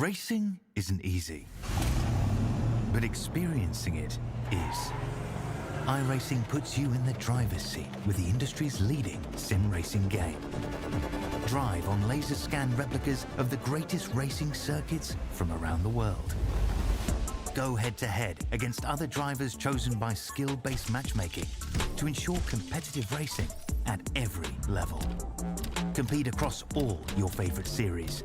Racing isn't easy, but experiencing it is. iRacing puts you in the driver's seat with the industry's leading sim racing game. Drive on laser scan replicas of the greatest racing circuits from around the world. Go head-to-head against other drivers chosen by skill-based matchmaking to ensure competitive racing at every level. Compete across all your favorite series.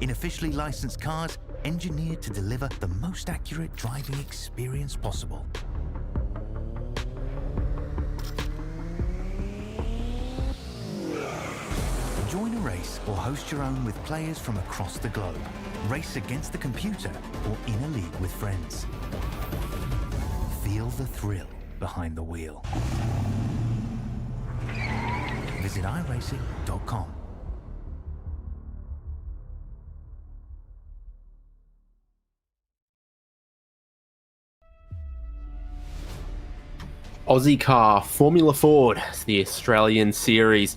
In officially licensed cars, engineered to deliver the most accurate driving experience possible. Join a race or host your own with players from across the globe. Race against the computer or in a league with friends. Feel the thrill behind the wheel. Visit iRacing.com. Ozicar Formula Ford, it's the Australian series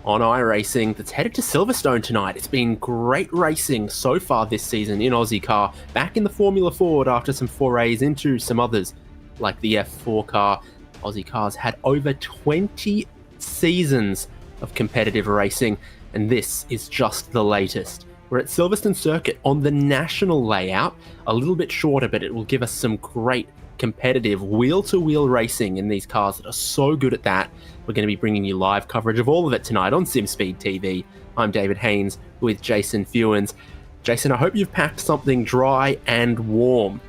on iRacing that's headed to Silverstone tonight. It's been great racing so far this season in Ozicar, back in the Formula Ford after some forays into some others like the F4 car. Ozicar's had over 20 seasons of competitive racing, and this is just the latest. We're at Silverstone Circuit on the national layout, a little bit shorter, but it will give us some great competitive wheel-to-wheel racing in these cars that are so good at that. We're going to be bringing you live coverage of all of it tonight on Simspeed TV. I'm David Haynes with Jason Fewens. Jason, I hope you've packed something dry and warm.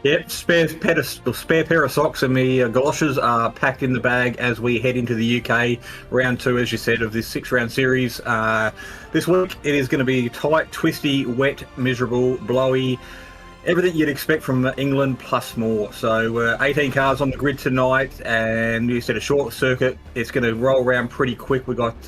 Yep, spare pair of socks and the galoshes are packed in the bag as we head into the UK round 2, as you said, of this 6-round series. This week it is going to be tight, twisty, wet, miserable, blowy, everything you'd expect from England plus more. So 18 cars on the grid tonight, and you said a short circuit. It's going to roll around pretty quick. We've got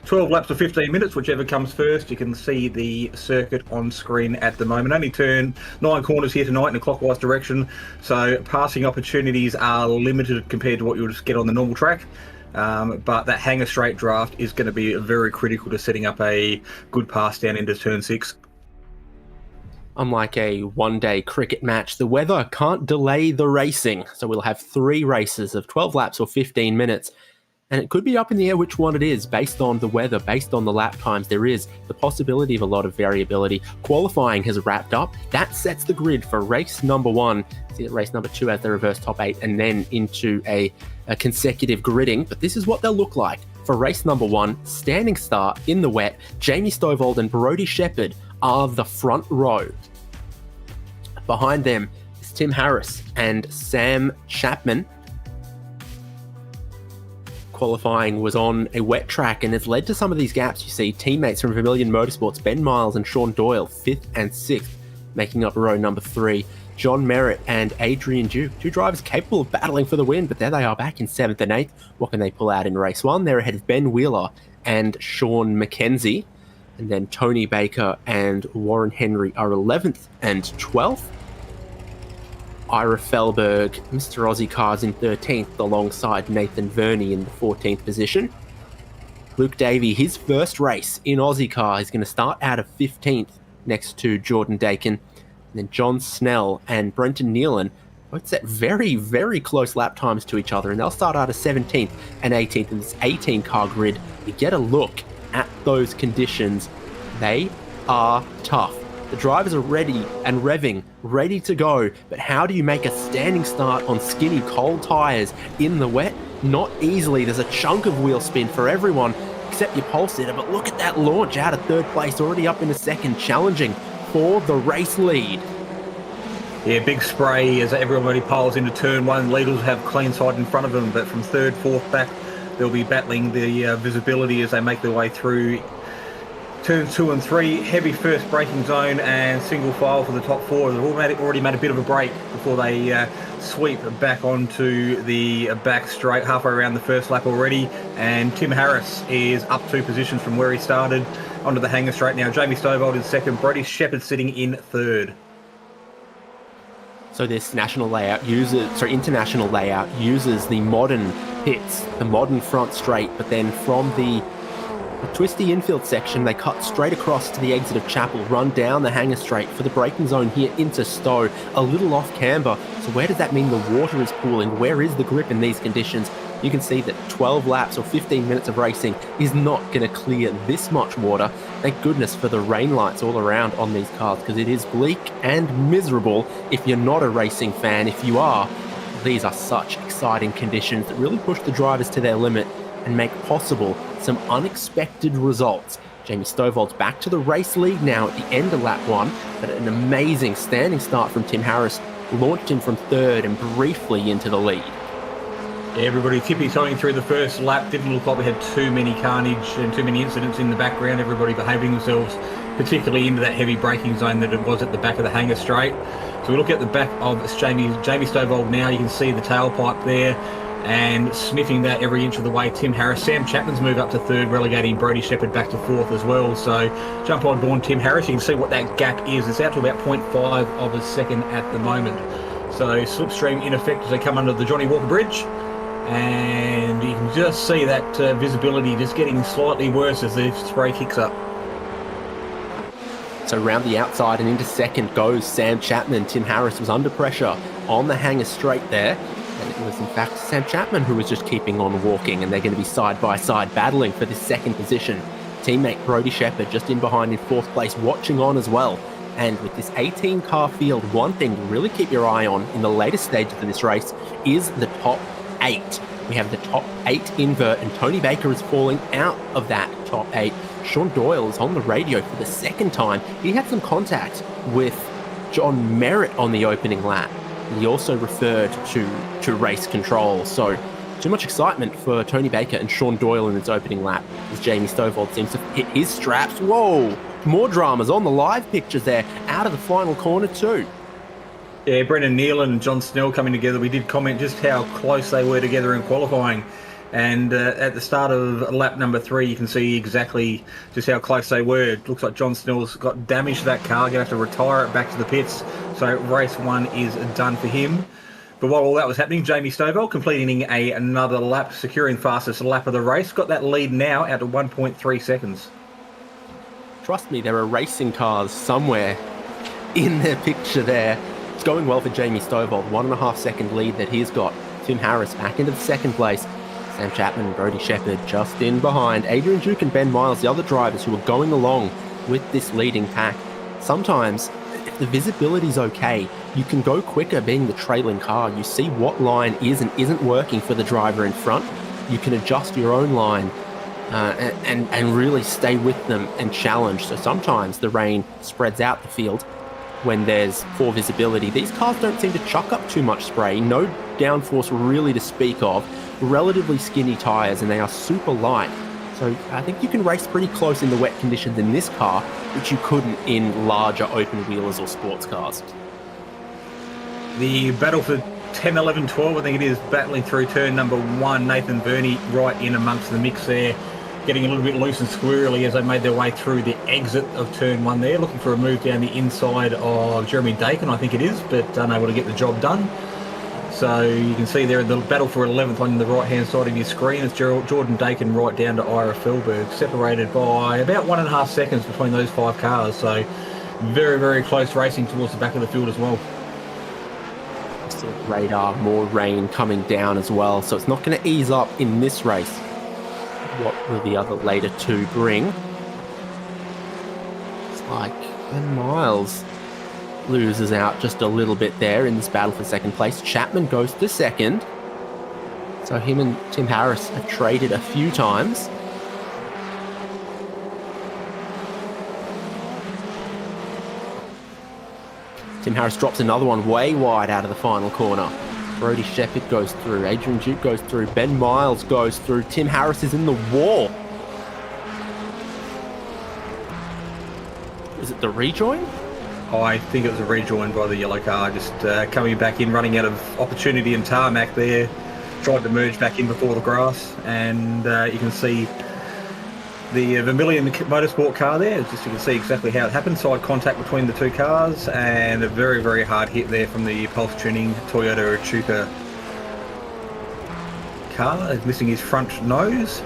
12 laps of 15 minutes, whichever comes first. You can see the circuit on screen at the moment. Only turn 9 corners here tonight in a clockwise direction, so passing opportunities are limited compared to what you'll just get on the normal track. But that hanger straight draft is going to be very critical to setting up a good pass down into turn 6. Unlike a one-day cricket match, the weather can't delay the racing, so we'll have 3 races of 12 laps or 15 minutes, and it could be up in the air which one it is based on the weather, based on the lap times. There is the possibility of a lot of variability. Qualifying has wrapped up. That sets the grid for race number 1. See that race number 2 as the reverse top 8, and then into a consecutive gridding, but this is what they'll look like. For race number 1, standing start in the wet, Jamie Stovall and Brodie Shepherd are the front row. Behind them is Tim Harris and Sam Chapman. Qualifying was on a wet track and has led to some of these gaps. You see teammates from Vermilion Motorsports, Ben Miles and Sean Doyle, 5th and 6th, making up row number 3. John Merritt and Adrian Duke, 2 drivers capable of battling for the win, but there they are back in 7th and 8th. What can they pull out in race 1? They're ahead of Ben Wheeler and Sean McKenzie. And then Tony Baker and Warren Henry are 11th and 12th. Ira Felberg, Mr. Aussie Cars in 13th, alongside Nathan Verney in the 14th position. Luke Davey, his first race in Aussie Car, is going to start out of 15th next to Jordan Dakin. And then John Snell and Brenton Nealon both set very, very close lap times to each other, and they'll start out of 17th and 18th in this 18-car grid. You get a look at those conditions. They are tough. The drivers are ready and revving, ready to go, but how do you make a standing start on skinny, cold tyres in the wet? Not easily. There's a chunk of wheel spin for everyone except your pole sitter, but look at that launch out of 3rd place, already up into 2nd, challenging for the race lead. Yeah, big spray as everybody piles into turn 1. Leaders have clean side in front of them, but from 3rd, 4th back, they'll be battling the visibility as they make their way through turns 2 and 3. Heavy first braking zone and single file for the top 4. They've already made a bit of a break before they sweep back onto the back straight, halfway around the first lap already. And Tim Harris is up 2 positions from where he started onto the hanger straight now. Jamie Stovall in 2nd, Brodie Shepherd sitting in 3rd. So this international layout uses the modern pits, the modern front straight, but then from the A twisty infield section, they cut straight across to the exit of Chapel, run down the hanger straight for the braking zone here into Stowe, a little off camber. So where does that mean the water is pooling? Where is the grip in these conditions? You can see that 12 laps or 15 minutes of racing is not going to clear this much water. Thank goodness for the rain lights all around on these cars, because it is bleak and miserable if you're not a racing fan. If you are, these are such exciting conditions that really push the drivers to their limit and make possible some unexpected results. Jamie Stovall's back to the race lead now at the end of lap 1, but an amazing standing start from Tim Harris launched him from third and briefly into the lead. Everybody tippy-toeing through the first lap. Didn't look like we had too many carnage and too many incidents in the background. Everybody behaving themselves, particularly into that heavy braking zone that it was at the back of the hanger straight. So we look at the back of Jamie Stovall now. You can see the tailpipe there and sniffing that every inch of the way. Tim Harris. Sam Chapman's moved up to third, relegating Brodie Shepherd back to fourth as well. So jump on board Tim Harris. You can see what that gap is. It's out to about 0.5 of a second at the moment. So slipstream in effect as they come under the Johnny Walker Bridge. And you can just see that visibility just getting slightly worse as the spray kicks up. So round the outside and into second goes Sam Chapman. Tim Harris was under pressure on the hanger straight there. And it was in fact Sam Chapman who was just keeping on walking, and they're going to be side by side battling for this second position. Teammate Brodie Shepherd just in behind in fourth place, watching on as well. And with this 18 car field, one thing to really keep your eye on in the latest stages of this race is the top 8. We have the top 8 invert, and Tony Baker is falling out of that top 8. Sean Doyle is on the radio for the second time. He had some contact with John Merritt on the opening lap. He also referred to race control. So too much excitement for Tony Baker and Sean Doyle in its opening lap as Jamie Stovall seems to hit his straps. Whoa! More dramas on the live pictures there, out of the final corner too. Yeah, Brendan Neal and John Snell coming together. We did comment just how close they were together in qualifying. And at the start of lap number 3, you can see exactly just how close they were. It looks like John Snell's got damage to that car, going to have to retire it back to the pits. So race 1 is done for him. But while all that was happening, Jamie Stovall completing another lap, securing fastest lap of the race. Got that lead now out to 1.3 seconds. Trust me, there are racing cars somewhere in their picture there. It's going well for Jamie Stovall. 1.5 second lead that he's got. Tim Harris back into the second place. Sam Chapman and Brodie Shepherd just in behind. Adrian Duke and Ben Miles, the other drivers who are going along with this leading pack. Sometimes, if the visibility's okay, you can go quicker being the trailing car. You see what line is and isn't working for the driver in front. You can adjust your own line and really stay with them and challenge. So sometimes the rain spreads out the field when there's poor visibility. These cars don't seem to chuck up too much spray. No downforce really to speak of. Relatively skinny tyres, and they are super light. So I think you can race pretty close in the wet conditions in this car, which you couldn't in larger open wheelers or sports cars. The battle for 10, 11, 12, I think it is, battling through turn number 1. Nathan Verney right in amongst the mix there, getting a little bit loose and squirrely as they made their way through the exit of turn 1 there, looking for a move down the inside of Jeremy Dakin, I think it is, but unable to get the job done. So you can see there the battle for 11th on the right-hand side of your screen. It's Jordan Dakin right down to Ira Felberg, separated by about 1.5 seconds between those 5 cars. So very, very close racing towards the back of the field as well. Still radar, more rain coming down as well, so it's not going to ease up in this race. What will the other later 2 bring? It's like Ben Miles loses out just a little bit there in this battle for second place. Chapman goes to second. So him and Tim Harris have traded a few times. Tim Harris drops another one way wide out of the final corner. Brodie Shepherd goes through. Adrian Duke goes through. Ben Miles goes through. Tim Harris is in the wall. Is it the rejoin? I think it was a rejoin by the yellow car, just coming back in, running out of opportunity and tarmac there. Tried to merge back in before the grass, and you can see the Vermilion Motorsport car there. Just you can see exactly how it happened. Side contact between the 2 cars, and a very, very hard hit there from the Pulse Tuning Toyota Echuca car, missing his front nose.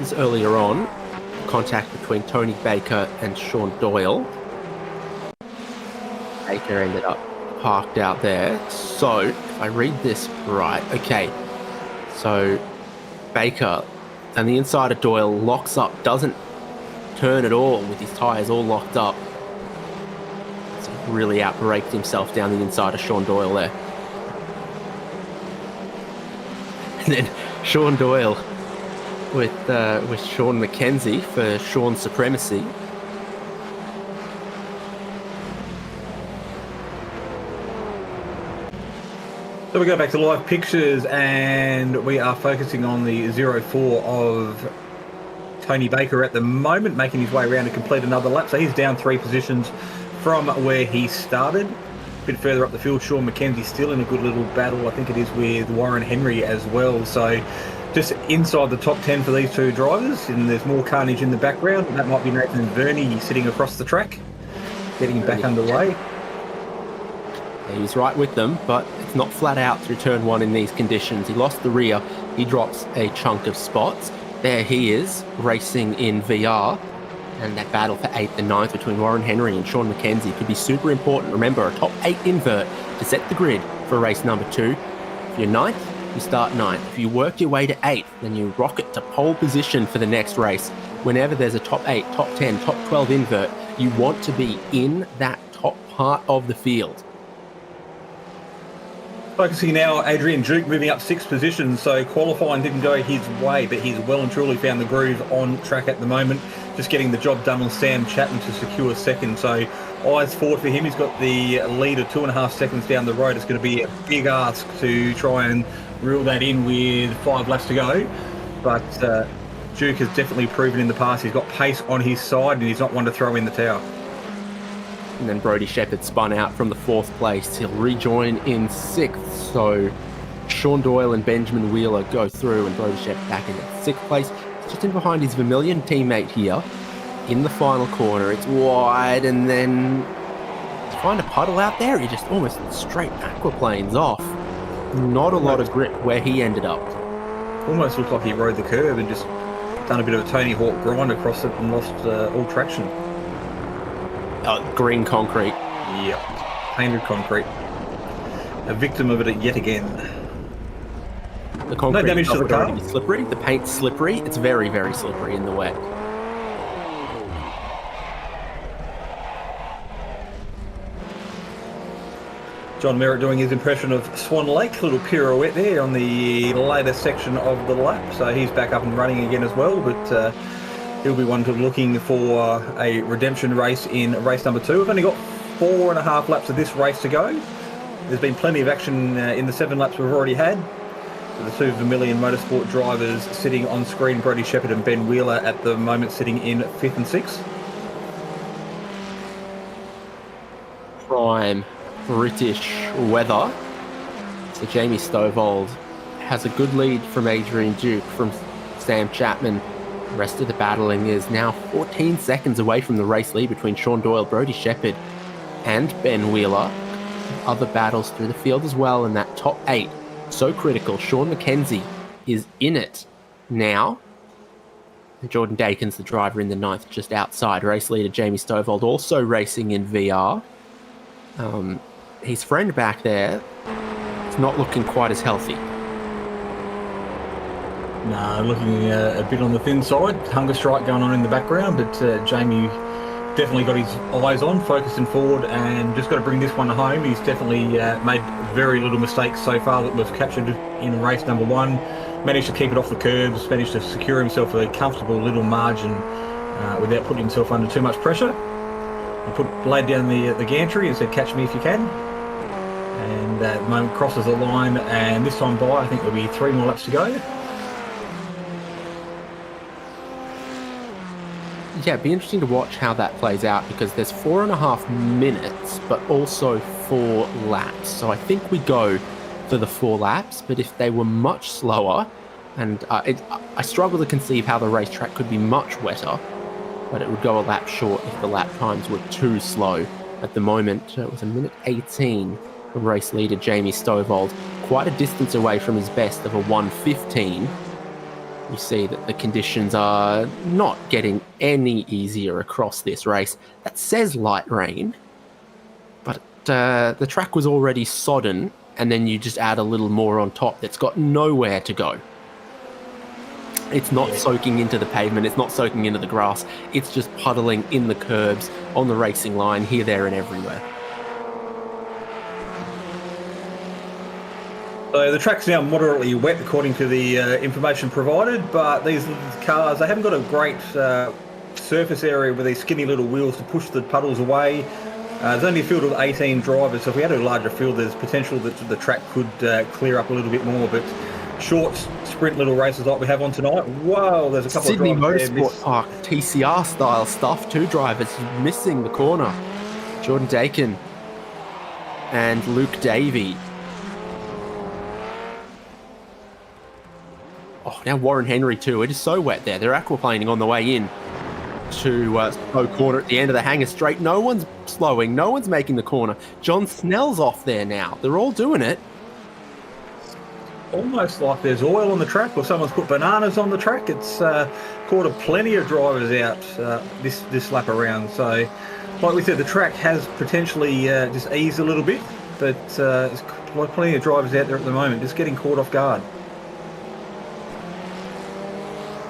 races earlier on, contact between Tony Baker and Sean Doyle. Baker ended up parked out there. So, if I read this right, okay. So, Baker on the inside of Doyle locks up, doesn't turn at all with his tyres all locked up. So really outbraked himself down the inside of Sean Doyle there. And then Sean Doyle with Sean McKenzie for Sean's supremacy. So we go back to live pictures and we are focusing on the 04 of Tony Baker at the moment, making his way around to complete another lap. So he's down 3 positions from where he started. A bit further up the field, Sean McKenzie still in a good little battle. I think it is with Warren Henry as well. So just inside the top 10 for these two drivers, and there's more carnage in the background. That might be Nathan Verney sitting across the track, getting back underway. He's right with them, but it's not flat out through turn 1 in these conditions. He lost the rear. He drops a chunk of spots. There he is, racing in VR. And that battle for 8th and 9th between Warren Henry and Sean McKenzie could be super important. Remember, a top 8 invert to set the grid for race number 2. If you're 9th, you start 9th. If you work your way to 8th, then you rocket to pole position for the next race. Whenever there's a top 8, top 10, top 12 invert, you want to be in that top part of the field. Focusing now, Adrian Duke moving up 6 positions, so qualifying didn't go his way, but he's well and truly found the groove on track at the moment, just getting the job done on Sam Chapman to secure 2nd, so eyes forward for him. He's got the lead of 2.5 seconds down the road. It's going to be a big ask to try and reel that in with 5 laps to go, but Duke has definitely proven in the past he's got pace on his side and he's not one to throw in the towel. And then Brodie Shepherd spun out from the 4th place. He'll rejoin in 6th. So Sean Doyle and Benjamin Wheeler go through and Brodie Shepherd back in 6th place. Just in behind his Vermilion teammate here. In the final corner, it's wide, and then find a puddle out there. He just almost straight aquaplanes off. Not a lot of grip where he ended up. Almost looked like he rode the curve and just done a bit of a Tony Hawk grind across it and lost all traction. Green concrete. Yep, painted concrete. A victim of it yet again. The concrete no damage to the car. Be slippery. The paint's slippery. It's very, very slippery in the wet. John Merritt doing his impression of Swan Lake, little pirouette there on the later section of the lap. So he's back up and running again as well, but he'll be one to looking for a redemption race in race number 2. We've only got 4.5 laps of this race to go. There's been plenty of action in the 7 laps we've already had. The 2 Vermilion Motorsport drivers sitting on screen, Brodie Shepherd and Ben Wheeler at the moment sitting in 5th and 6th. Prime British weather. So Jamie Stovall has a good lead from Adrian Duke, from Sam Chapman. The rest of the battling is now 14 seconds away from the race lead between Sean Doyle, Brodie Shepherd and Ben Wheeler. Other battles through the field as well in that top 8. So critical. Sean McKenzie is in it now. And Jordan Dakin's the driver in the 9th, just outside. Race leader Jamie Stovall also racing in VR. His friend back there is not looking quite as healthy. No, looking a bit on the thin side. Hunger strike going on in the background, but Jamie definitely got his eyes on, focusing forward, and just got to bring this one home. He's definitely made very little mistakes so far that we've captured in race number 1. Managed to keep it off the curbs, managed to secure himself a comfortable little margin without putting himself under too much pressure. He laid down the gantry and said, "Catch me if you can." And at the moment crosses the line, and this time by, I think there'll be 3 more laps to go. Yeah, it'd be interesting to watch how that plays out, because there's 4.5 minutes, but also 4 laps. So I think we go for the 4 laps, but if they were much slower, and I struggle to conceive how the racetrack could be much wetter, but it would go a lap short if the lap times were too slow. At the moment, it was 1:18 from race leader Jamie Stovall, quite a distance away from his best of a 1:15. You see that the conditions are not getting any easier across this race. That says light rain, but the track was already sodden, and then you just add a little more on top that's got nowhere to go. It's not soaking into the pavement, it's not soaking into the grass, it's just puddling in the curbs, on the racing line, here, there, and everywhere. So the track's now moderately wet according to the information provided, but these cars, they haven't got a great surface area with these skinny little wheels to push the puddles away. There's only a field of 18 drivers, so if we had a larger field, there's potential that the track could clear up a little bit more, but short sprint little races like we have on tonight. Whoa, there's a couple Sydney of drivers Motorsport Park, TCR style stuff, 2 drivers missing the corner. Jordan Dakin and Luke Davey. Oh, now Warren Henry too. It is so wet there. They're aquaplaning on the way in to Stowe Corner at the end of the hangar straight. No one's slowing. No one's making the corner. John Snell's off there now. They're all doing it. Almost like there's oil on the track, or someone's put bananas on the track. It's caught plenty of drivers out this lap around. So, like we said, the track has potentially just eased a little bit, but there's plenty of drivers out there at the moment just getting caught off guard.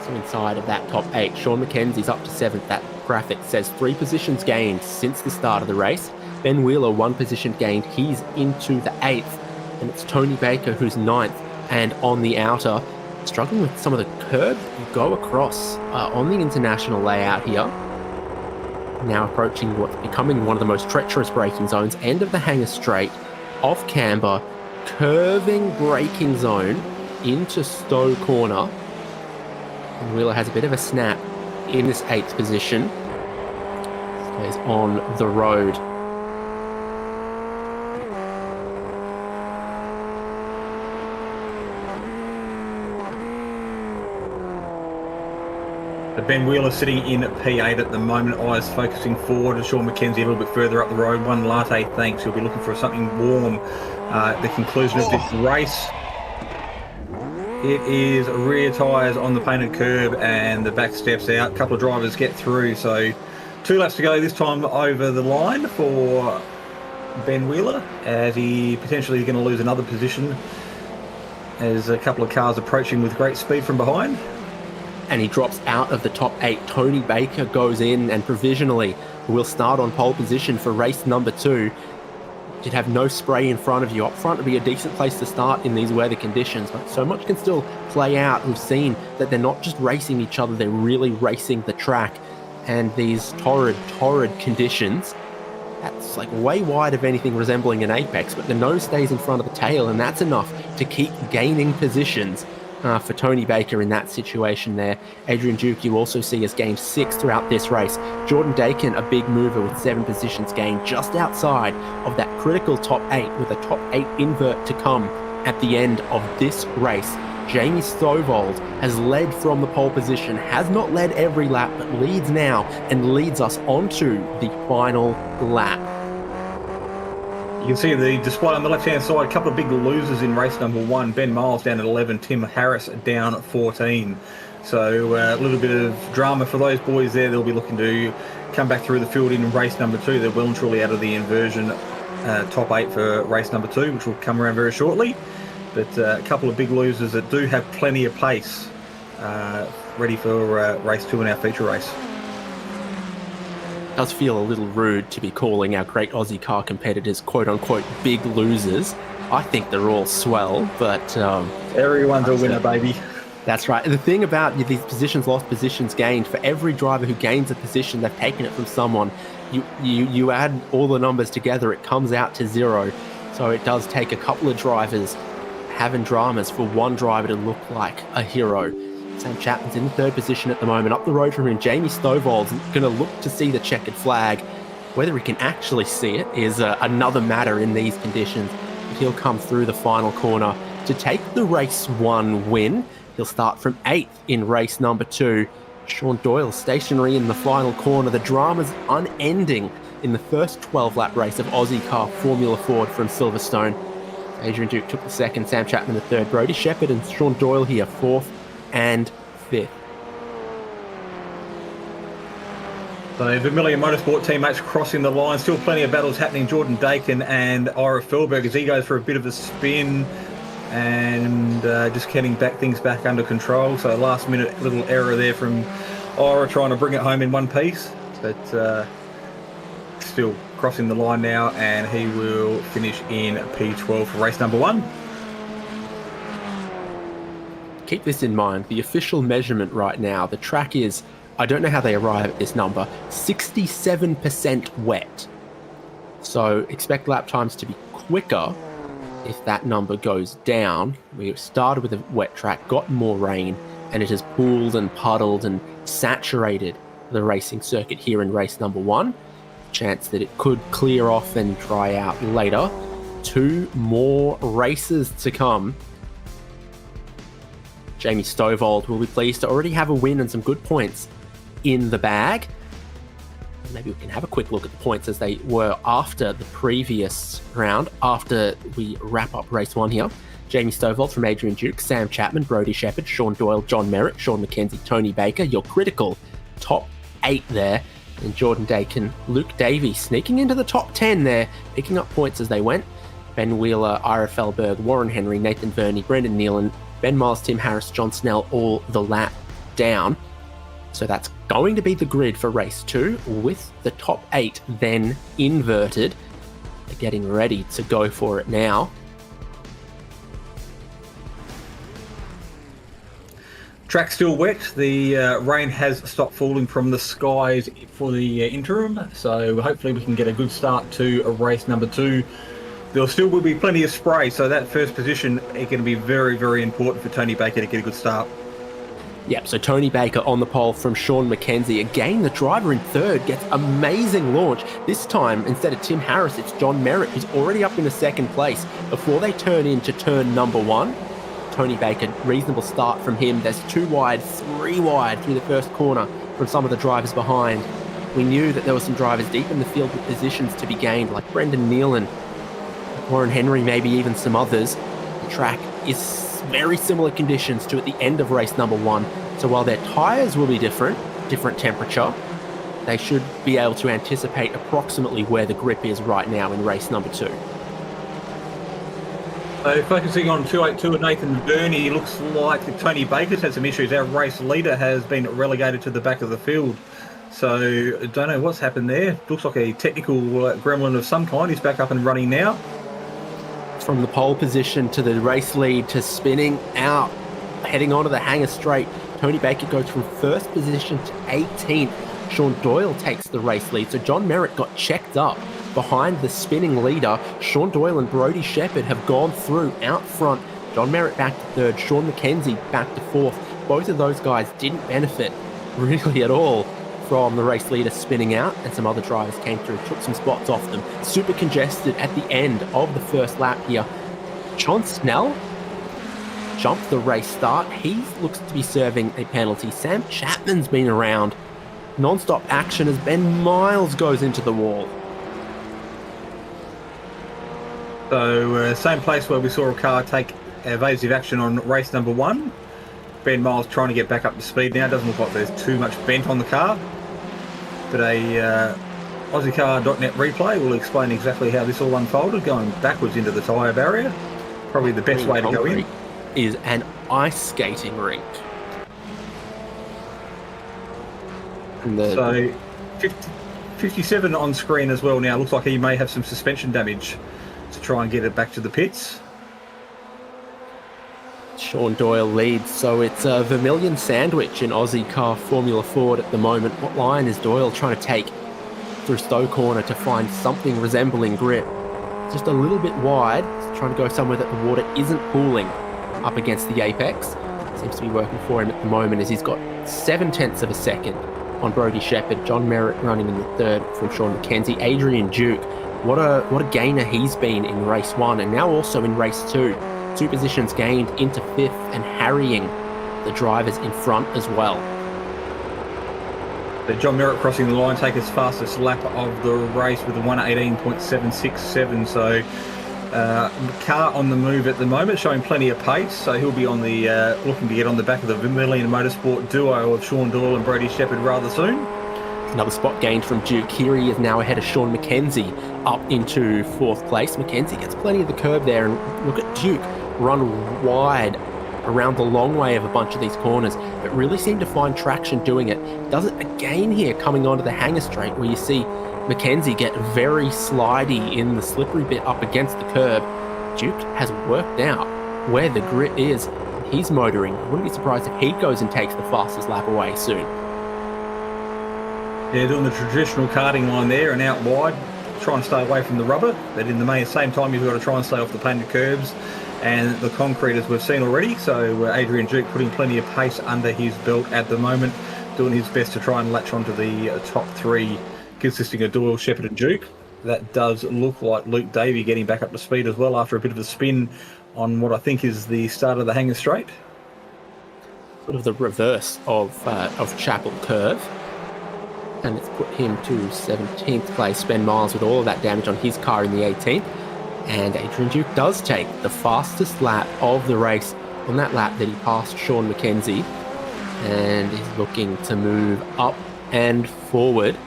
So inside of that top 8, Sean McKenzie's up to 7th. That graphic says 3 positions gained since the start of the race. Ben Wheeler 1 position gained. He's into the 8th. And it's Tony Baker who's 9th. And on the outer, struggling with some of the curb you go across on the international layout here. Now approaching what's becoming one of the most treacherous braking zones. End of the hangar straight, off camber, curving braking zone into Stowe Corner. And Wheeler has a bit of a snap in this 8th position. Stays on the road. Ben Wheeler sitting in P8 at the moment, eyes focusing forward, and Sean McKenzie a little bit further up the road. 1 latte, thanks. He'll be looking for something warm at the conclusion of this race. It is rear tyres on the painted curb and the back steps out. A couple of drivers get through, so 2 laps to go this time over the line for Ben Wheeler, as he potentially is going to lose another position as a couple of cars approaching with great speed from behind. And he drops out of the top 8. Tony Baker goes in and provisionally will start on pole position for race number 2. You'd have no spray in front of you. Up front would be a decent place to start in these weather conditions, but so much can still play out. We've seen that they're not just racing each other, they're really racing the track. And these torrid conditions, that's like way wide of anything resembling an apex, but the nose stays in front of the tail, and that's enough to keep gaining positions for Tony Baker in that situation there. Adrian Duke you also see has gained 6 throughout this race. Jordan Dakin, a big mover with 7 positions gained just outside of that critical top 8, with a top 8 invert to come at the end of this race. Jamie Stovald has led from the pole position, has not led every lap, but leads now and leads us onto the final lap. You can see the display on the left-hand side, a couple of big losers in race number 1. Ben Miles down at 11, Tim Harris down at 14. So a little bit of drama for those boys there. They'll be looking to come back through the field in race number 2. They're well and truly out of the inversion top 8 for race number 2, which will come around very shortly. But a couple of big losers that do have plenty of pace ready for race 2 in our feature race. It does feel a little rude to be calling our great Aussie car competitors quote-unquote big losers. I think they're all swell, but everyone's a winner, baby. That's right. And the thing about these positions lost, positions gained, for every driver who gains a position, they've taken it from someone. You add all the numbers together, it comes out to 0. So it does take a couple of drivers having dramas for one driver to look like a hero. Sam Chapman's in the 3rd position at the moment. Up the road from him, Jamie Stovald's going to look to see the checkered flag. Whether he can actually see it is another matter in these conditions. But he'll come through the final corner to take the race 1 win. He'll start from 8th in race number 2. Sean Doyle stationary in the final corner. The drama's unending in the first 12-lap race of Ozicar Formula Ford from Silverstone. Adrian Duke took the 2nd, Sam Chapman the 3rd. Brody Shepherd and Sean Doyle here 4th and 5th. So Vermilion Motorsport teammates crossing the line. Still plenty of battles happening. Jordan Dakin and Ira Felberg as he goes for a bit of a spin and just getting things back under control. So last minute little error there from Ira trying to bring it home in one piece. But still crossing the line now, and he will finish in P12 for race number 1. Keep this in mind. The official measurement right now, the track is, I don't know how they arrive at this number, 67% wet. So expect lap times to be quicker if that number goes down. We started with a wet track, got more rain, and it has pooled and puddled and saturated the racing circuit here in race number 1. Chance that it could clear off and dry out later. 2 more races to come. Jamie Stovall will be pleased to already have a win and some good points in the bag. Maybe we can have a quick look at the points as they were after the previous round, after we wrap up race 1 here. Jamie Stovall from Adrian Duke, Sam Chapman, Brodie Shepherd, Sean Doyle, John Merritt, Sean McKenzie, Tony Baker, your critical top 8 there. And Jordan Dakin, Luke Davey sneaking into the top 10 there, picking up points as they went. Ben Wheeler, Ira Felberg, Warren Henry, Nathan Verney, Brendan Nealon, Ben Miles, Tim Harris, John Snell, all the lap down. So that's going to be the grid for race 2, with the top 8 then inverted. They're getting ready to go for it now. Track still wet. The rain has stopped falling from the skies for the interim, so hopefully we can get a good start to race number 2. There still will be plenty of spray, so that first position is going to be very, very important for Tony Baker to get a good start. Yep, so Tony Baker on the pole from Sean McKenzie. Again, the driver in 3rd gets amazing launch. This time, instead of Tim Harris, it's John Merritt, who's already up in the 2nd place before they turn into turn number 1. Tony Baker, reasonable start from him. There's 2 wide, 3 wide through the first corner from some of the drivers behind. We knew that there were some drivers deep in the field with positions to be gained, like Brendan Nealon, Warren Henry, maybe even some others. The track is very similar conditions to at the end of race number 1. So while their tyres will be different temperature, they should be able to anticipate approximately where the grip is right now in race number 2. So focusing on 282 and Nathan Verney, looks like Tony Baker's had some issues. Our race leader has been relegated to the back of the field. So I don't know what's happened there. Looks like a technical gremlin of some kind. He's back up and running now. From the pole position to the race lead to spinning out, heading onto the hangar straight. Tony Baker goes from 1st position to 18th. Sean Doyle takes the race lead. So John Merritt got checked up behind the spinning leader. Sean Doyle and Brodie Shepherd have gone through out front. John Merritt back to 3rd. Sean McKenzie back to 4th. Both of those guys didn't benefit really at all from the race leader spinning out, and some other drivers came through, took some spots off them. Super congested at the end of the first lap here. John Snell jumped the race start. He looks to be serving a penalty. Sam Chapman's been around. Non-stop action as Ben Miles goes into the wall. So same place where we saw a car take evasive action on race number 1. Ben Miles trying to get back up to speed now. Doesn't look like there's too much bent on the car. But a Ozicar.net replay will explain exactly how this all unfolded, going backwards into the tyre barrier. Probably the best way to go in. Is an ice skating rink. And so 57 on screen as well now. Looks like he may have some suspension damage to try and get it back to the pits. Sean Doyle leads, so it's a Vermilion sandwich in Ozicar Formula Ford at the moment. What line is Doyle trying to take through Stowe Corner to find something resembling grip? Just a little bit wide, trying to go somewhere that the water isn't pooling up against the apex. Seems to be working for him at the moment as he's got 0.7 of a second on Brodie Shepherd. John Merritt running in the 3rd from Sean McKenzie. Adrian Duke, what a gainer he's been in race 1 and now also in race 2. 2 positions gained into 5th and harrying the drivers in front as well. So John Merritt crossing the line, take his fastest lap of the race with a 1:18.767. So Car on the move at the moment, showing plenty of pace, so he'll be on the looking to get on the back of the Vermilion Motorsport duo of Sean Doyle and Brodie Shepherd rather soon. Another spot gained from Duke. Here he is now ahead of Sean McKenzie up into 4th place. McKenzie gets plenty of the curb there, and look at Duke run wide around the long way of a bunch of these corners, but really seemed to find traction doing it. Does it again here coming onto the hanger straight, where you see McKenzie get very slidey in the slippery bit up against the curb. Duke has worked out where the grit is. He's motoring. I wouldn't be surprised if he goes and takes the fastest lap away soon. Yeah, doing the traditional karting line there and out wide, trying to stay away from the rubber, but in the same time you've got to try and stay off the painted curbs and the concrete, as we've seen already. So Adrian Duke putting plenty of pace under his belt at the moment, doing his best to try and latch onto the top 3, consisting of Doyle, Shepherd and Duke. That does look like Luke Davey getting back up to speed as well after a bit of a spin on what I think is the start of the hanger straight. Sort of the reverse of Chapel Curve. And it's put him to 17th place. Ben Miles with all of that damage on his car in the 18th. And Adrian Duke does take the fastest lap of the race on that lap that he passed Sean McKenzie. And he's looking to move up and forward.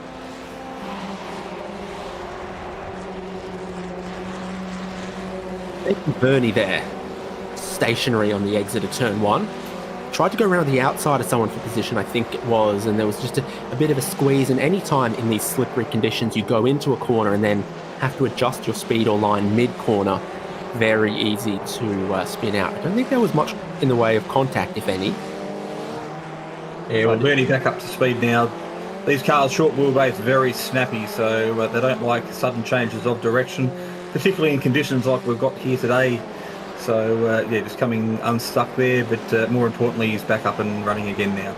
Bernie there, stationary on the exit of turn 1. Tried to go around the outside of someone for position, I think it was, and there was just a bit of a squeeze. And any time in these slippery conditions you go into a corner and then have to adjust your speed or line mid-corner, very easy to spin out. I don't think there was much in the way of contact, if any. Yeah, well, Bernie back up to speed now. These cars, short wheelbase, very snappy, so they don't like sudden changes of direction, particularly in conditions like we've got here today. So, yeah, just coming unstuck there, but more importantly, he's back up and running again now.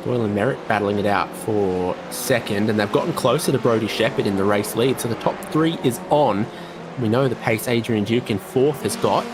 Doyle and Merritt battling it out for second, and they've gotten closer to Brodie Shepherd in the race lead, so the top 3 is on. We know the pace Adrian Duke in 4th has got.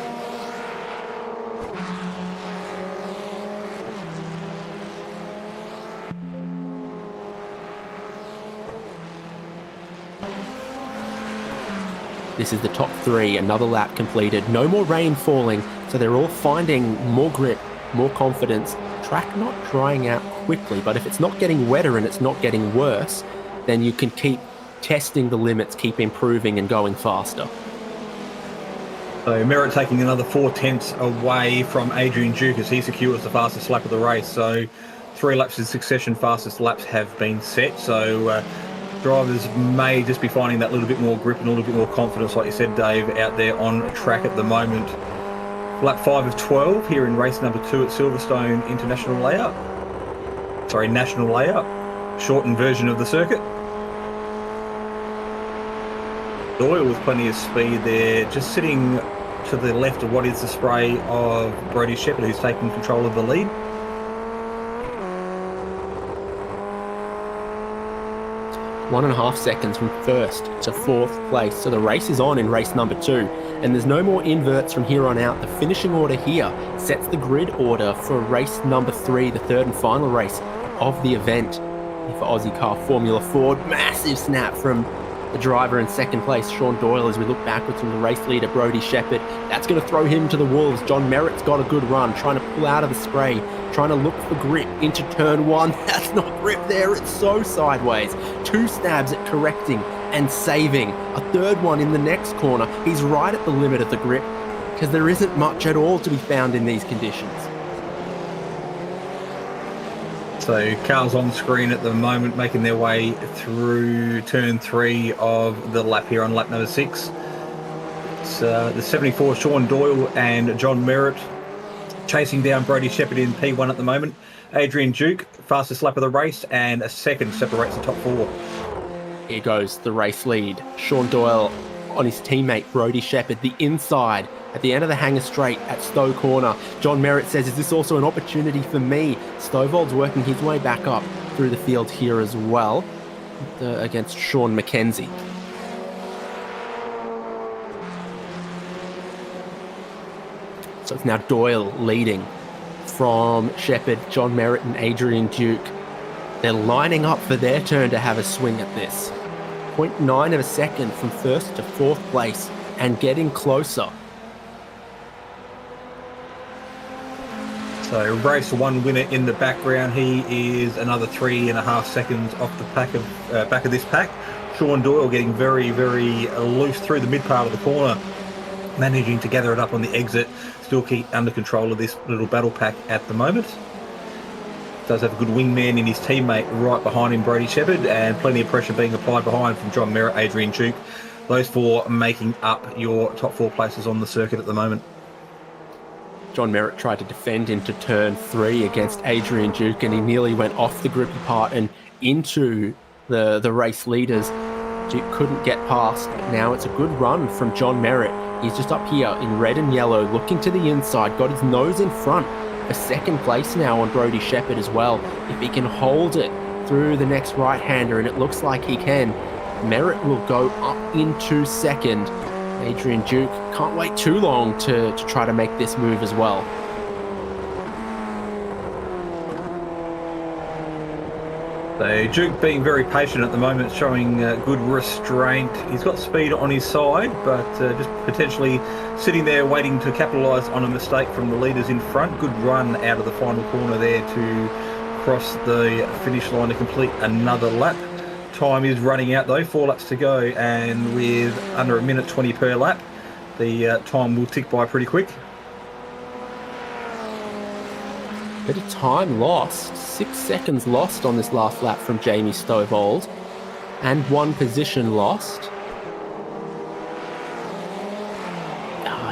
This is the top 3, another lap completed. No more rain falling, so they're all finding more grip, more confidence. Track not drying out quickly, but if it's not getting wetter and it's not getting worse, then you can keep testing the limits, keep improving and going faster. So Merritt taking another 4 tenths away from Adrian Duke as he secures the fastest lap of the race. So 3 laps in succession, fastest laps have been set. So drivers may just be finding that little bit more grip and a little bit more confidence, like you said, Dave, out there on track at the moment. Lap 5 of 12 here in race number 2 at Silverstone International Layout. Sorry, National Layout. Shortened version of the circuit. Doyle with plenty of speed there, just sitting to the left of what is the spray of Brodie Shepherd, who's taking control of the lead. One and a half seconds from 1st to 4th place. So the race is on in race number 2, and there's no more inverts from here on out. The finishing order here sets the grid order for race number 3, the 3rd and final race of the event for Ozicar Formula Ford. Massive snap from the driver in 2nd place, Sean Doyle, as we look backwards from the race leader, Brodie Shepherd. That's going to throw him to the wolves. John Merritt's got a good run, trying to pull out of the spray, trying to look for grip into turn 1. That's not grip there, it's so sideways. 2 stabs at correcting and saving. A 3rd one in the next corner. He's right at the limit of the grip, because there isn't much at all to be found in these conditions. So cars on screen at the moment making their way through turn 3 of the lap here on lap number 6. It's the 74 Sean Doyle and John Merritt chasing down Brodie Shepherd in P1 at the moment. Adrian Duke, fastest lap of the race, and a 2nd separates the top 4. Here goes the race lead. Sean Doyle on his teammate Brodie Shepherd, the inside at the end of the hanger straight at Stowe Corner. John Merritt says, is this also an opportunity for me? Stovald's working his way back up through the field here as well against Sean McKenzie. So it's now Doyle leading from Shepherd, John Merritt and Adrian Duke. They're lining up for their turn to have a swing at this. 0.9 of a second from first to fourth place and getting closer. So race one winner in the background. He is another 3.5 seconds off the back of this pack. Sean Doyle getting very, very loose through the mid part of the corner, managing to gather it up on the exit. Still keep under control of this little battle pack at the moment. Does have a good wingman in his teammate right behind him, Brody Shepherd, and plenty of pressure being applied behind from John Merritt, Adrian Duke. Those four making up your top four places on the circuit at the moment. John Merritt tried to defend into turn 3 against Adrian Duke, and he nearly went off the group apart and into the race leaders. Duke couldn't get past. Now it's a good run from John Merritt. He's just up here in red and yellow, looking to the inside, got his nose in front. A second place now on Brody Shepherd as well. If he can hold it through the next right-hander, and it looks like he can, Merritt will go up into second. Adrian Duke can't wait too long to try to make this move as well. So Duke being very patient at the moment, showing good restraint. He's got speed on his side, but just potentially sitting there waiting to capitalise on a mistake from the leaders in front. Good run out of the final corner there to cross the finish line to complete another lap. Time is running out though, 4 laps to go, and with under 1:20 per lap, the time will tick by pretty quick. Bit of time lost, 6 seconds lost on this last lap from Jamie Stovall, and 1 position lost.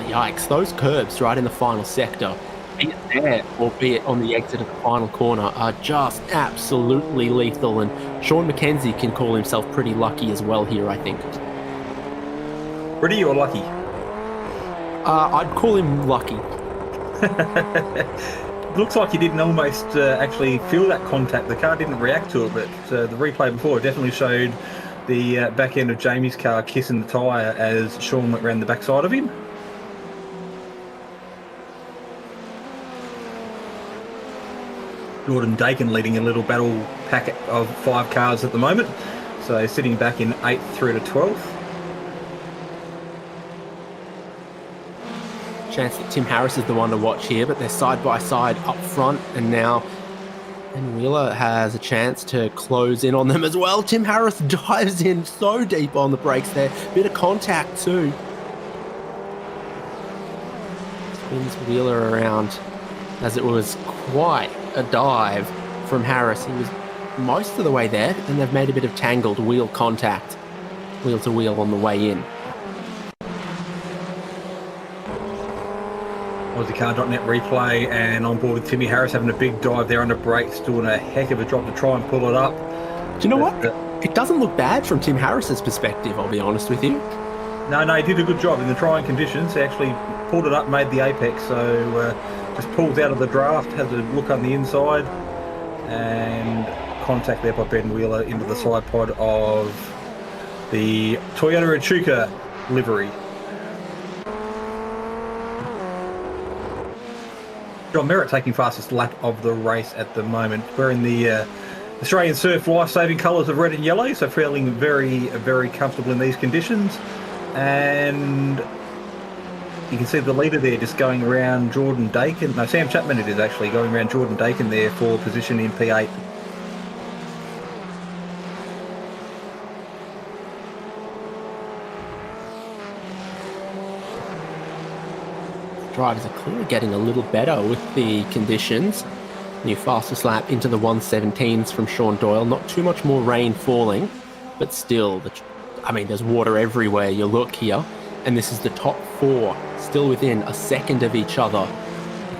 Yikes, those curbs right in the final sector, be it there or be it on the exit of the final corner, are just absolutely lethal, and Sean McKenzie can call himself pretty lucky as well here, I think. Pretty or lucky? I'd call him lucky. Looks like he didn't almost actually feel that contact. The car didn't react to it, but the replay before definitely showed the back end of Jamie's car kissing the tyre as Sean went round the backside of him. Jordan Dakin leading a little battle packet of 5 cars at the moment. So sitting back in 8th through to 12th. Chance that Tim Harris is the one to watch here, but they're side by side up front, and now Ben Wheeler has a chance to close in on them as well. Tim Harris dives in so deep on the brakes there. Bit of contact too. Spins Wheeler around as it was quite a dive from Harris. He was most of the way there, but then they've made a bit of tangled wheel contact, wheel to wheel on the way in. Ozicar.net replay, and on board with Timmy Harris having a big dive there under brakes, doing a heck of a job to try and pull it up. Do you know what? It doesn't look bad from Tim Harris's perspective, I'll be honest with you. No, he did a good job in the trying conditions. He actually pulled it up, made the apex, so just pulls out of the draft, has a look on the inside, and contact there by Ben Wheeler into the side pod of the Toyota Echuca livery. John Merritt taking fastest lap of the race at the moment. We're in the Australian Surf life-saving colours of red and yellow, so feeling very, very comfortable in these conditions. And you can see the leader there just going around Jordan Dakin. No, Sam Chapman it is actually, going around Jordan Dakin there for position in P8. Drivers are clearly getting a little better with the conditions. New fastest lap into the 117s from Sean Doyle. Not too much more rain falling, but still, there's water everywhere you look here. And this is the top 4, still within a second of each other.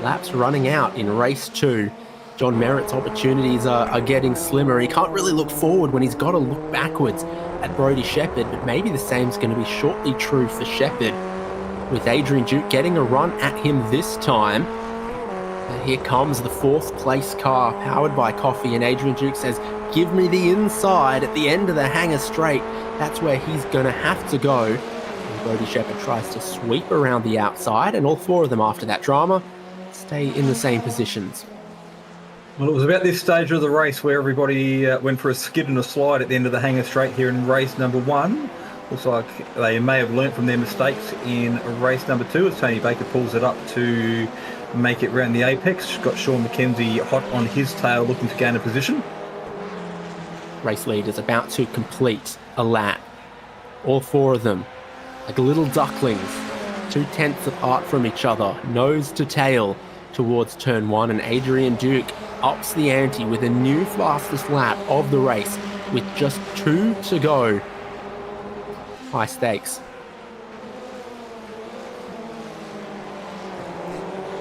Laps running out in race 2. John Merritt's opportunities are getting slimmer. He can't really look forward when he's got to look backwards at Brody Shepherd, but maybe the same's going to be shortly true for Shepherd, with Adrian Duke getting a run at him this time. And here comes the 4th place car, powered by Coffee, and Adrian Duke says, give me the inside at the end of the hangar straight. That's where he's going to have to go. And Brody Shepherd tries to sweep around the outside, and all 4 of them after that drama stay in the same positions. Well, it was about this stage of the race where everybody went for a skid and a slide at the end of the hangar straight here in race number 1. Looks like they may have learnt from their mistakes in race number 2 as Tony Baker pulls it up to make it round the apex. Got Sean McKenzie hot on his tail looking to gain a position. Race leaders about to complete a lap. All 4 of them, like little ducklings, 2/10 apart from each other, nose to tail towards turn 1, and Adrian Duke ups the ante with a new fastest lap of the race with just 2 to go. High stakes.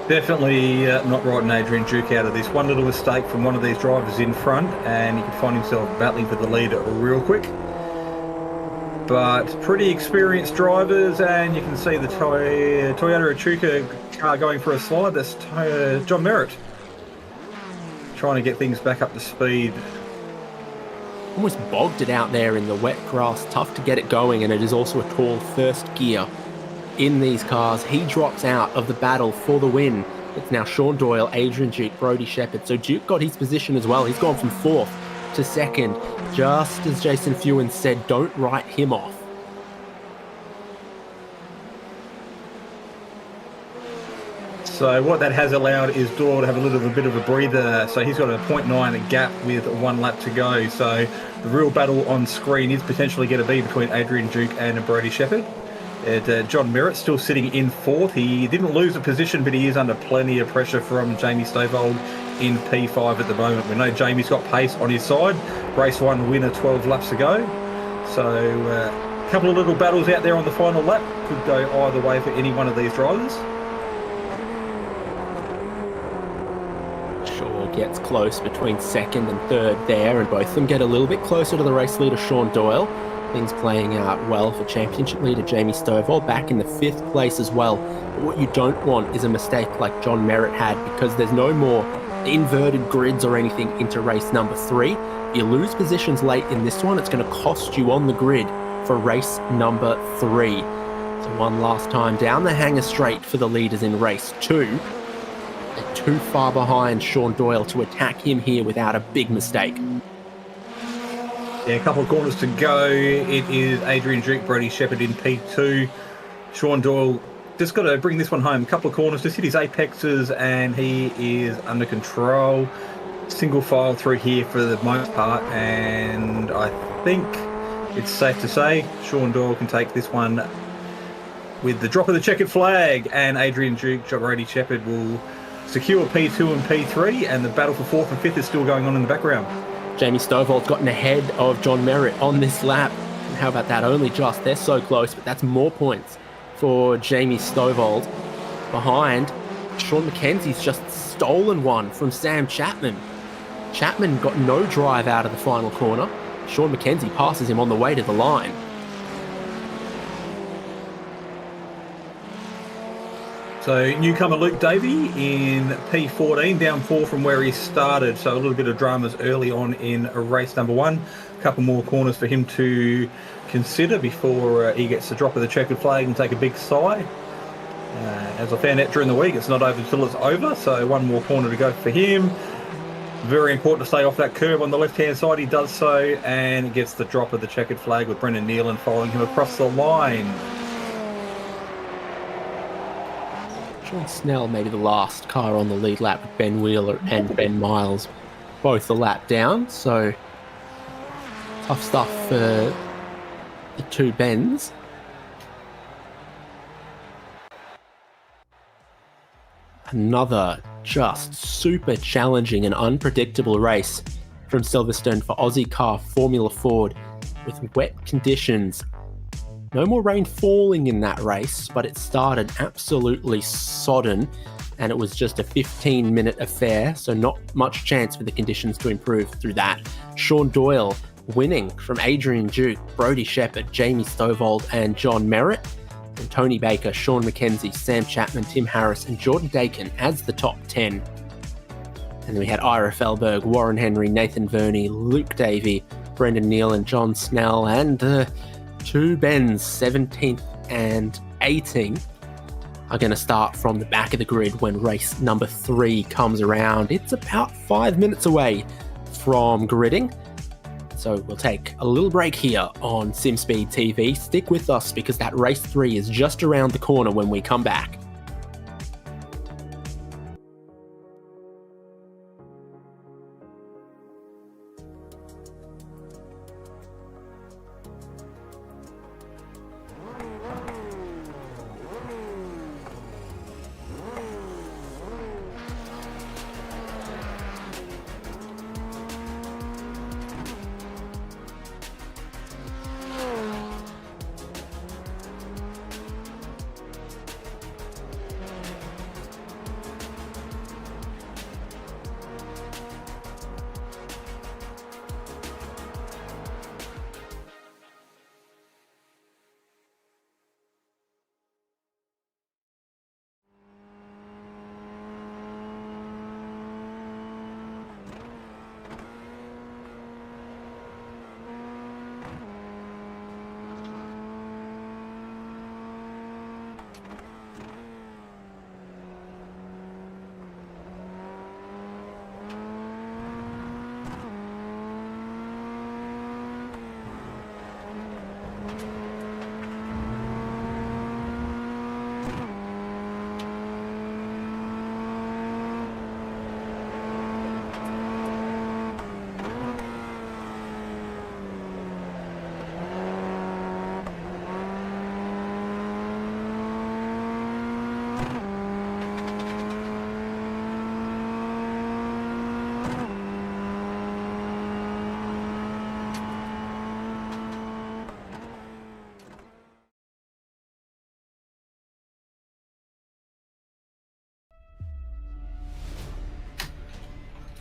Definitely not riding Adrian Duke out of this. One little mistake from one of these drivers in front and he could find himself battling for the lead real quick. But pretty experienced drivers, and you can see the Toyota Echuca car going for a slide. That's John Merritt trying to get things back up to speed. Almost bogged it out there in the wet grass. Tough to get it going, and it is also a tall first gear in these cars. He drops out of the battle for the win. It's now Sean Doyle, Adrian Duke, Brodie Shepherd. So Duke got his position as well. He's gone from 4th to 2nd. Just as Jason Fewen said, don't write him off. So what that has allowed is Doyle to have a bit of a breather. So he's got a 0.9 gap with 1 lap to go. So the real battle on screen is potentially going to be between Adrian Duke and Brodie Shepherd. John Merritt still sitting in 4th. He didn't lose a position, but he is under plenty of pressure from Jamie Stovall in P5 at the moment. We know Jamie's got pace on his side. Race 1 winner 12 laps ago. So a couple of little battles out there on the final lap. Could go either way for any one of these drivers. Gets close between 2nd and 3rd there, and both of them get a little bit closer to the race leader Sean Doyle. Things playing out well for championship leader Jamie Stovall, back in the 5th place as well. But what you don't want is a mistake like John Merritt had, because there's no more inverted grids or anything into race number 3. If you lose positions late in this one, it's going to cost you on the grid for race number 3. So one last time down the hangar straight for the leaders in race 2. They're too far behind Sean Doyle to attack him here without a big mistake. Yeah, a couple of corners to go. It is Adrian Duke, Brodie Shepherd in P2. Sean Doyle just got to bring this one home. A couple of corners, just hit his apexes, and he is under control. Single file through here for the most part, and I think it's safe to say Sean Doyle can take this one with the drop of the checkered flag, and Adrian Duke, Brodie Shepherd will secure P2 and P3, and the battle for 4th and 5th is still going on in the background. Jamie Stovall's gotten ahead of John Merritt on this lap. And how about that? Only just. They're so close, but that's more points for Jamie Stovall. Behind, Sean McKenzie's just stolen one from Sam Chapman. Chapman got no drive out of the final corner. Sean McKenzie passes him on the way to the line. So newcomer Luke Davey in P14, down 4 from where he started. So a little bit of dramas early on in race number 1. A couple more corners for him to consider before he gets the drop of the checkered flag and take a big sigh. As I found out during the week, it's not over until it's over. So one more corner to go for him. Very important to stay off that curb on the left-hand side. He does so and gets the drop of the checkered flag with Brendan Nealon following him across the line. John Snell, maybe the last car on the lead lap with Ben Wheeler and Ben Miles, both a lap down. So tough stuff for the 2 Bens. Another just super challenging and unpredictable race from Silverstone for Ozicar Formula Ford with wet conditions. No more rain falling in that race, but it started absolutely sodden, and it was just a 15-minute affair, so not much chance for the conditions to improve through that. Sean Doyle winning from Adrian Duke, Brodie Shepherd, Jamie Stovall and John Merritt, and Tony Baker, Sean McKenzie, Sam Chapman, Tim Harris and Jordan Dakin as the top 10. And then we had Ira Felberg, Warren Henry, Nathan Verney, Luke Davey, Brendan Nealon, John Snell, and 2 Bens, 17th and 18th. are going to start from the back of the grid when race number 3 comes around. It's about 5 minutes away from gridding. So we'll take a little break here on Simspeed TV. Stick with us because that race 3 is just around the corner when we come back.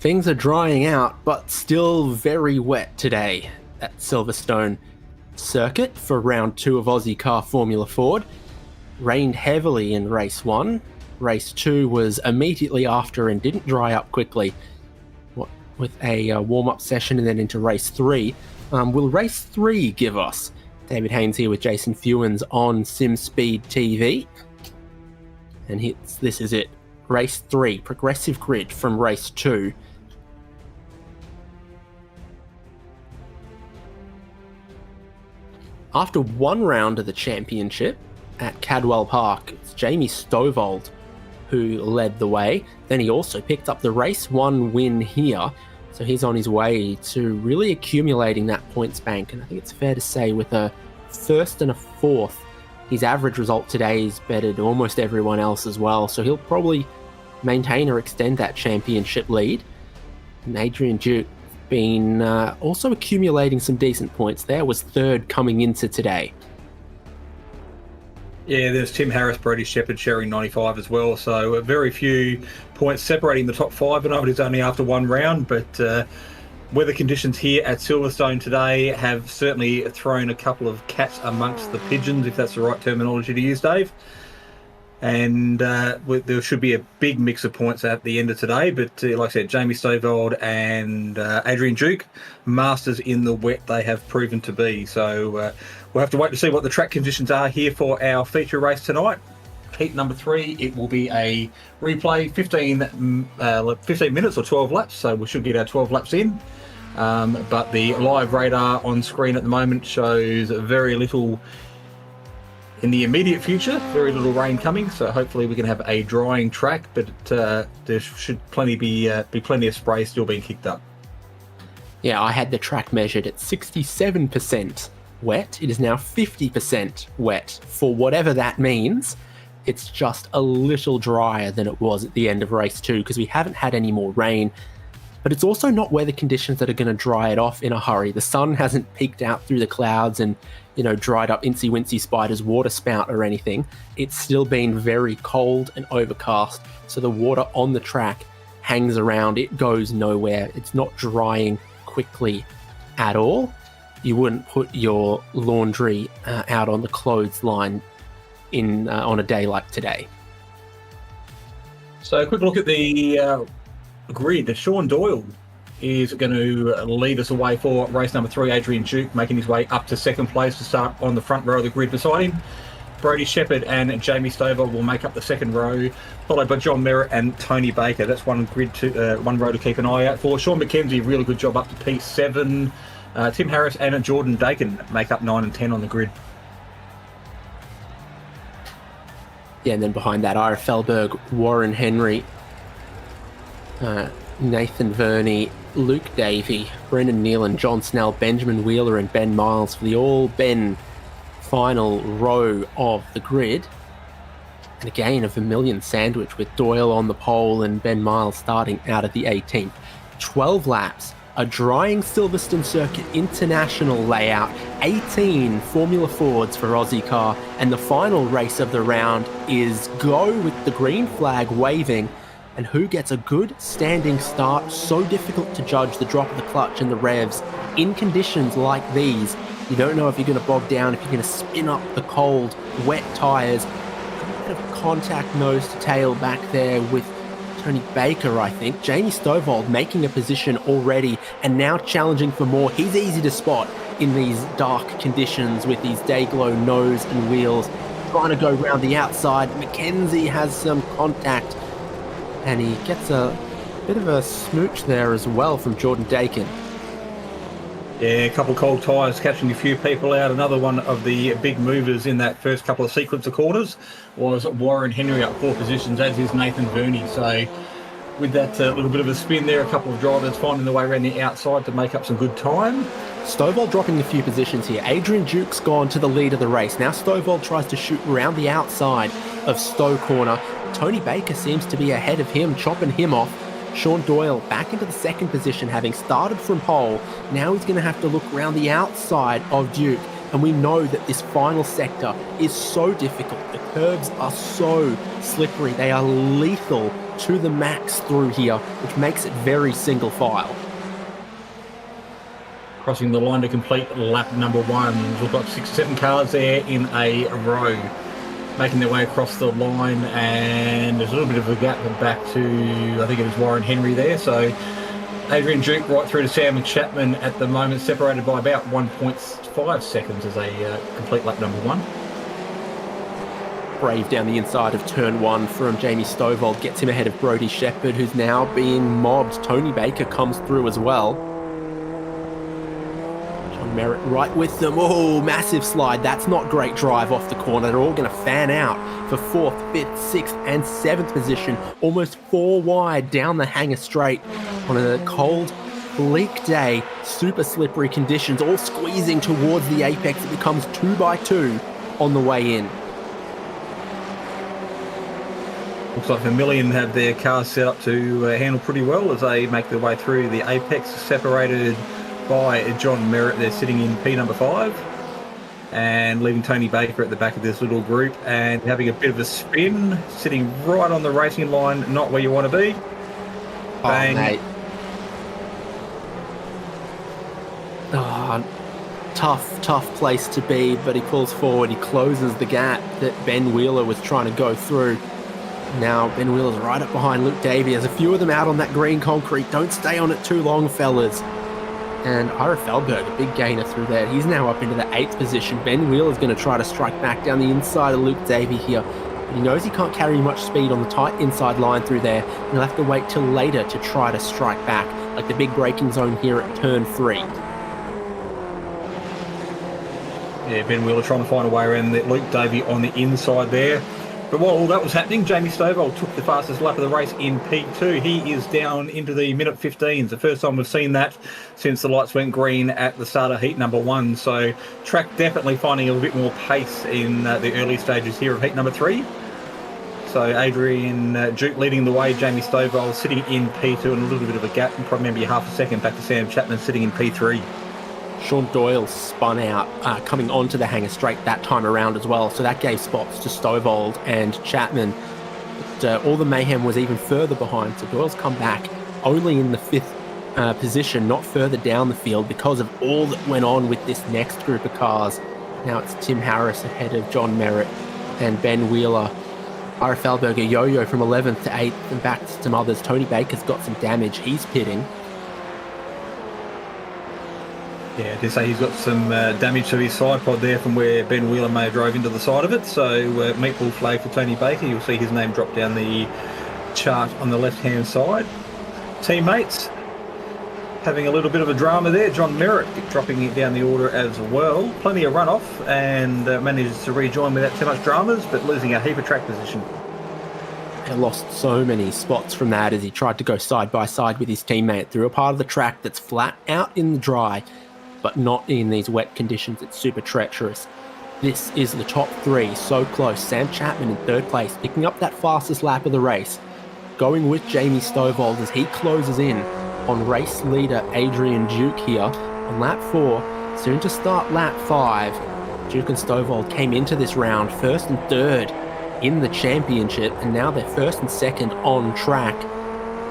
Things are drying out, but still very wet today at Silverstone circuit for round 2 of Ozicar Formula Ford. Rained heavily in race 1. Race 2 was immediately after and didn't dry up quickly with a warm-up session and then into race 3. Will race 3 give us? David Haynes here with Jason Fewens on Simspeed TV. And this is it. Race 3, progressive grid from race 2. After one round of the championship at Cadwell Park, it's Jamie Stovall who led the way. Then he also picked up the race 1 win here. So he's on his way to really accumulating that points bank. And I think it's fair to say with a 1st and a 4th, his average result today is better than almost everyone else as well. So he'll probably maintain or extend that championship lead. And Adrian Duke been also accumulating some decent points there, was 3rd coming into today. Yeah, there's Tim Harris, Brody Shepherd sharing 95 as well, so very few points separating the top 5. I know it is only after one round, but weather conditions here at Silverstone today have certainly thrown a couple of cats amongst the pigeons, if that's the right terminology to use, Dave. And there should be a big mix of points at the end of today. But like I said, Jamie Stovall and Adrian Duke, masters in the wet they have proven to be. So we'll have to wait to see what the track conditions are here for our feature race tonight. Heat number 3, it will be a replay, 15 minutes or 12 laps. So we should get our 12 laps in. But the live radar on screen at the moment shows very little in the immediate future, very little rain coming, so hopefully we can have a drying track, but there should be plenty of spray still being kicked up. Yeah, I had the track measured at 67% wet. It is now 50% wet. For whatever that means, it's just a little drier than it was at the end of race 2 because we haven't had any more rain. But it's also not weather conditions that are going to dry it off in a hurry. The sun hasn't peeked out through the clouds and, dried up Incy Wincy Spider's water spout or anything. It's still been very cold and overcast, so the water on the track hangs around. It goes nowhere. It's not drying quickly at all. You wouldn't put your laundry out on the clothesline on a day like today. So a quick look at the grid. Sean Doyle is going to lead us away for race number 3. Adrian Duke making his way up to 2nd place to start on the front row of the grid beside him. Brody Shepherd and Jamie Stovall will make up the second row, followed by John Merritt and Tony Baker. That's one row to keep an eye out for. Sean McKenzie, really good job up to P7. Tim Harris and Jordan Dakin make up 9 and 10 on the grid. Yeah, and then behind that, Ira Felberg, Warren Henry, Nathan Verney, Luke Davey, Brendan Nealon, John Snell, Benjamin Wheeler and Ben Miles for the all-Ben final row of the grid. And again, a Vermilion sandwich with Doyle on the pole and Ben Miles starting out at the 18th. 12 laps, a drying Silverstone Circuit International layout, 18 Formula Fords for Ozicar, and the final race of the round is go with the green flag waving. And who gets a good standing start? So difficult to judge the drop of the clutch and the revs in conditions like these. You don't know if you're going to bog down, if you're going to spin up the cold, wet tyres. A bit of contact nose to tail back there with Tony Baker, I think. Jamie Stovall making a position already and now challenging for more. He's easy to spot in these dark conditions with these day-glow nose and wheels. Trying to go round the outside. McKenzie has some contact and he gets a bit of a smooch there as well from Jordan Dakin. Yeah, a couple of cold tyres catching a few people out. Another one of the big movers in that first couple of sequence of corners was Warren Henry up 4 positions, as is Nathan Verney. So with that little bit of a spin there, a couple of drivers finding their way around the outside to make up some good time. Stovall dropping a few positions here. Adrian Duke's gone to the lead of the race. Now Stovall tries to shoot around the outside of Stowe Corner. Tony Baker seems to be ahead of him, chopping him off. Sean Doyle back into the second position, having started from pole. Now he's going to have to look around the outside of Duke. And we know that this final sector is so difficult. The curves are so slippery. They are lethal to the max through here, which makes it very single file. Crossing the line to complete lap number 1. We've got 6 or 7 cars there in a row, making their way across the line, and there's a little bit of a gap back to, I think it was Warren Henry there. So Adrian Duke right through to Sam Chapman at the moment, separated by about 1.5 seconds as they complete lap number 1. Brave down the inside of turn 1 from Jamie Stovall gets him ahead of Brody Shepherd, who's now being mobbed. Tony Baker comes through as well. Merritt right with them. Oh, massive slide. That's not great drive off the corner. They're all going to fan out for 4th, 5th, 6th and 7th position. Almost 4 wide down the hanger straight on a cold, bleak day. Super slippery conditions, all squeezing towards the apex. It becomes 2 by 2 on the way in. Looks like Vermilion have their cars set up to handle pretty well as they make their way through the apex, separated by John Merritt. They're sitting in P number 5 and leaving Tony Baker at the back of this little group and having a bit of a spin, sitting right on the racing line, not where you want to be. Bang. Oh, mate. Oh, tough place to be, but he pulls forward. He closes the gap that Ben Wheeler was trying to go through. Now Ben Wheeler's right up behind Luke Davey. There's a few of them out on that green concrete. Don't stay on it too long, fellas. And Ira Felberg, a big gainer through there. He's now up into the 8th position. Ben Wheeler's going to try to strike back down the inside of Luke Davey here. But he knows he can't carry much speed on the tight inside line through there. And he'll have to wait till later to try to strike back, like the big braking zone here at turn 3. Yeah, Ben Wheeler trying to find a way around Luke Davey on the inside there. But while all that was happening, Jamie Stovall took the fastest lap of the race in P2. He is down into the minute 15s. The first time we've seen that since the lights went green at the start of heat number 1. So track definitely finding a little bit more pace in the early stages here of heat number 3. So Adrian Duke leading the way, Jamie Stovall sitting in P2 and a little bit of a gap, and probably maybe half a second back to Sam Chapman sitting in P3. Sean Doyle spun out, coming onto the hanger straight that time around as well. So that gave spots to Stovall and Chapman. But all the mayhem was even further behind. So Doyle's come back only in the 5th position, not further down the field because of all that went on with this next group of cars. Now it's Tim Harris ahead of John Merritt and Ben Wheeler. Ira Felberger yo-yo from 11th to 8th and back to some others. Tony Baker's got some damage. He's pitting. Yeah, they say he's got some damage to his side pod there from where Ben Wheeler may have drove into the side of it. So meatball flag for Tony Baker. You'll see his name drop down the chart on the left-hand side. Teammates having a little bit of a drama there. John Merritt dropping it down the order as well. Plenty of runoff and manages to rejoin without too much dramas, but losing a heap of track position. He lost so many spots from that as he tried to go side by side with his teammate through a part of the track that's flat out in the dry, but not in these wet conditions. It's super treacherous. This is the top three, so close. Sam Chapman in third place, picking up that fastest lap of the race, going with Jamie Stovall as he closes in on race leader Adrian Duke here on lap 4, soon to start lap 5. Duke and Stovall came into this round first and third in the championship, and now they're first and second on track.